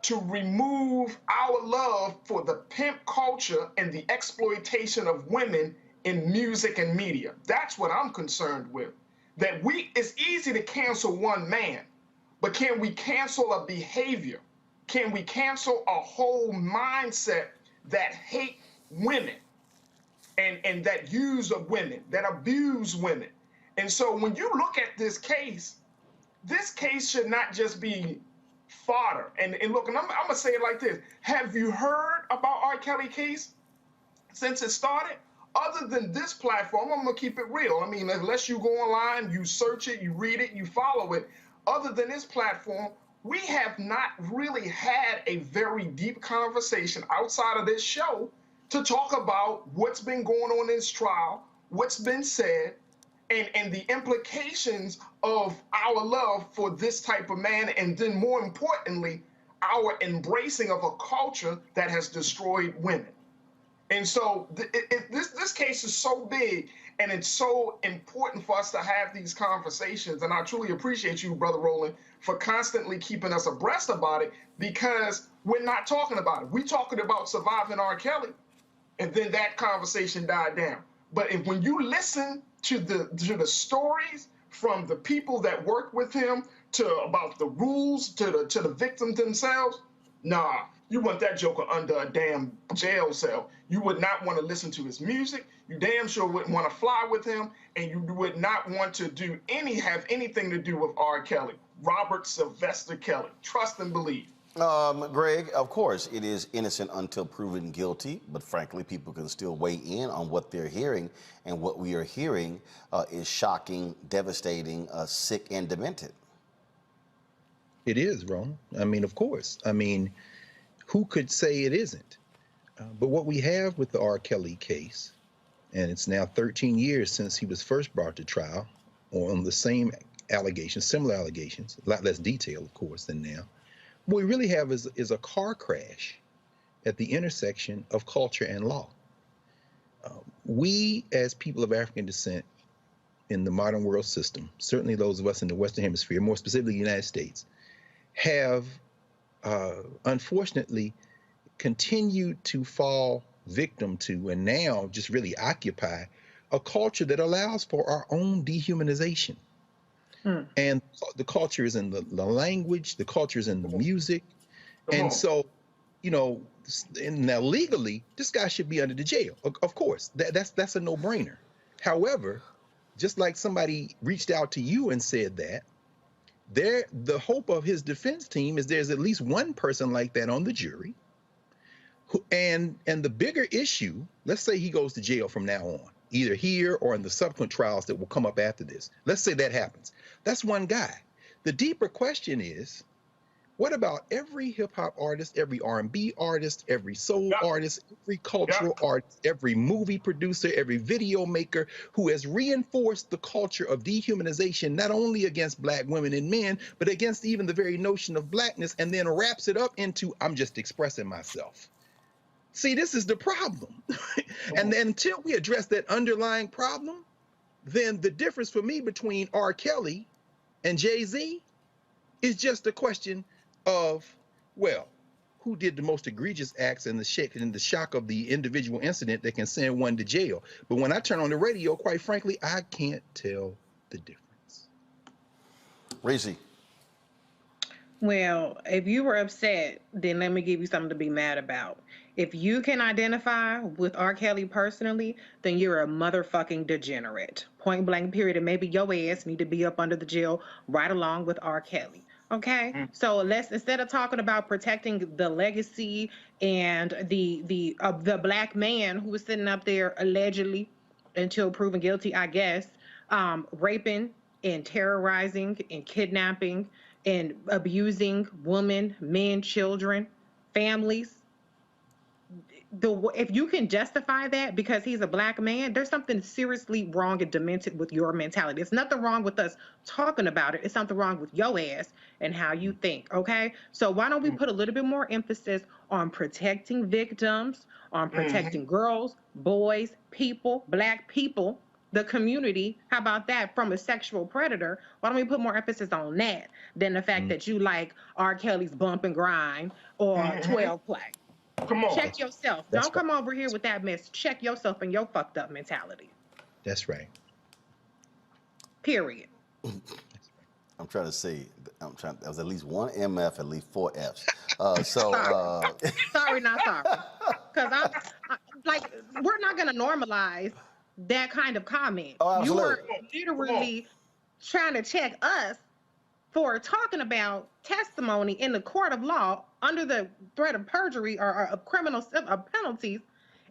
to remove our love for the pimp culture and the exploitation of women in music and media. That's what I'm concerned with. That it's easy to cancel one man, but can we cancel a behavior? Can we cancel a whole mindset that hate women and that use of women, that abuse women? And so when you look at this case should not just be fodder. And look, and I'm going to say it like this. Have you heard about R. Kelly case since it started? Other than this platform, I'm going to keep it real. I mean, unless you go online, you search it, you read it, you follow it. Other than this platform, we have not really had a very deep conversation outside of this show to talk about what's been going on in this trial, what's been said, and the implications of our love for this type of man, and then more importantly, our embracing of a culture that has destroyed women. And so this case is so big, and it's so important for us to have these conversations. And I truly appreciate you, Brother Roland, for constantly keeping us abreast about it, because we're not talking about it. We're talking about surviving R. Kelly, and then that conversation died down. But when you listen to the stories from the people that work with him, to about the rules, to the victims themselves, nah, you want that joker under a damn jail cell. You would not want to listen to his music. You damn sure wouldn't want to fly with him, and you would not want to have anything to do with R. Kelly, Robert Sylvester Kelly. Trust and believe. Greg, of course, it is innocent until proven guilty, but frankly, people can still weigh in on what they're hearing, and what we are hearing is shocking, devastating, sick, and demented. It is, Ron. I mean, of course. I mean, who could say it isn't? But what we have with the R. Kelly case, and it's now 13 years since he was first brought to trial on the same allegations, similar allegations, a lot less detail, of course, than now. What we really have is a car crash at the intersection of culture and law. We, as people of African descent in the modern world system, certainly those of us in the Western Hemisphere, more specifically the United States, have unfortunately continued to fall victim to, and now just really occupy, a culture that allows for our own dehumanization. And the culture is in the language, the culture is in the music. And so, you know, and now legally, this guy should be under the jail. Of course, that's a no-brainer. However, just like somebody reached out to you and said that, the hope of his defense team is there's at least one person like that on the jury. And the bigger issue, let's say he goes to jail from now on, either here or in the subsequent trials that will come up after this. Let's say that happens. That's one guy. The deeper question is, what about every hip-hop artist, every R&B artist, every soul artist, every cultural artist, every movie producer, every video maker who has reinforced the culture of dehumanization, not only against Black women and men, but against even the very notion of Blackness, and then wraps it up into, I'm just expressing myself. See, this is the problem. And then until we address that underlying problem, then the difference for me between R. Kelly and Jay-Z is just a question of, well, who did the most egregious acts and the shock of the individual incident that can send one to jail. But when I turn on the radio, quite frankly, I can't tell the difference. Reese. Well, if you were upset, then let me give you something to be mad about. If you can identify with R. Kelly personally, then you're a motherfucking degenerate. Point blank, period. And maybe your ass need to be up under the jail right along with R. Kelly. Okay? So let's, instead of talking about protecting the legacy and the Black man who was sitting up there allegedly until proven guilty, I guess, raping and terrorizing and kidnapping and abusing women, men, children, families. If you can justify that because he's a Black man, there's something seriously wrong and demented with your mentality. There's nothing wrong with us talking about it. It's something wrong with your ass and how you think, okay? So why don't we put a little bit more emphasis on protecting victims, on protecting girls, boys, people, Black people, the community, how about that, from a sexual predator? Why don't we put more emphasis on that than the fact that you like R. Kelly's Bump and Grind or 12 Play? Come on. Check yourself. Don't come over here with that mess. Check yourself and your fucked up mentality. That's right. Period. I'm trying to see. There was at least one MF, at least 4 Fs. Sorry, not sorry. Because I'm like, we're not going to normalize that kind of comment. Oh, You are absolutely. literally trying to check us for talking about testimony in the court of law under the threat of perjury or of criminal penalties.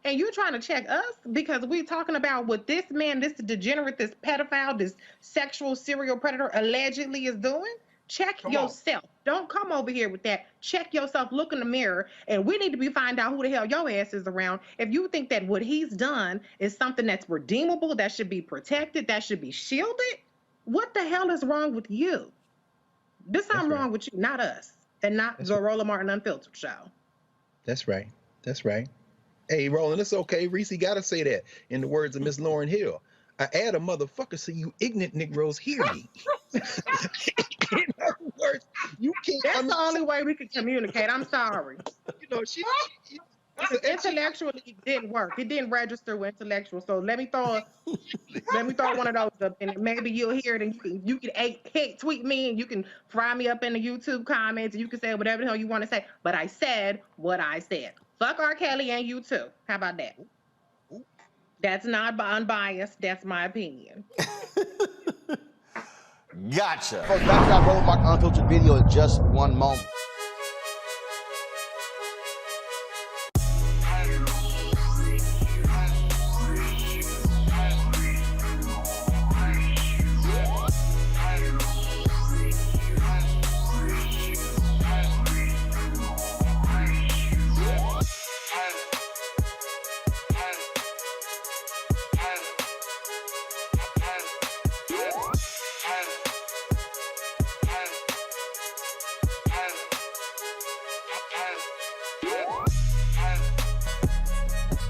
And you're trying to check us because we're talking about what this man, this degenerate, this pedophile, this sexual serial predator allegedly is doing? Check yourself. Don't come over here with that. Check yourself. Look in the mirror. And we need to be finding out who the hell your ass is around. If you think that what he's done is something that's redeemable, that should be protected, that should be shielded, what the hell is wrong with you? There's something wrong with you, not us, and not the Roland Martin Unfiltered show. That's right. That's right. Hey, Roland, it's okay. Reese got to say that in the words of Miss Lauren Hill. I add a motherfucker so you ignorant Negroes hear me. In other words, you can't. That's the only way we can communicate. I'm sorry. You know, Intellectually, it didn't work. It didn't register with intellectual. So let me throw one of those up, and maybe you'll hear it, and you can hate tweet me, and you can fry me up in the YouTube comments, and you can say whatever the hell you want to say. But I said what I said. Fuck R. Kelly and you too. How about that? That's not unbiased. That's my opinion. Gotcha. Folks, back to that Roland Martin Unfiltered video in just one moment.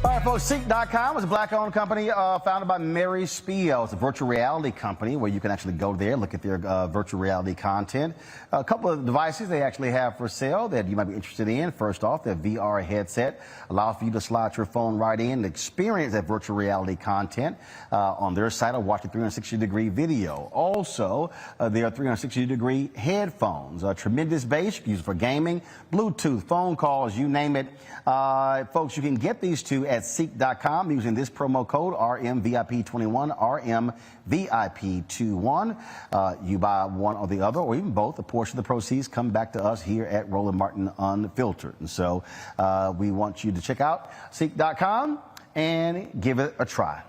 All right, folks, Seek.com is a black-owned company founded by Mary Spiel. It's a virtual reality company where you can actually go there, look at their virtual reality content. A couple of devices they actually have for sale that you might be interested in. First off, their VR headset allows for you to slide your phone right in and experience that virtual reality content on their site or watch a 360-degree video. Also, there are 360-degree headphones, tremendous bass, you can use it for gaming, Bluetooth, phone calls, you name it. Folks, you can get these two at Seek.com using this promo code RMVIP21, RMVIP21. You buy one or the other, or even both, a portion of the proceeds come back to us here at Roland Martin Unfiltered. And so we want you to check out Seek.com and give it a try.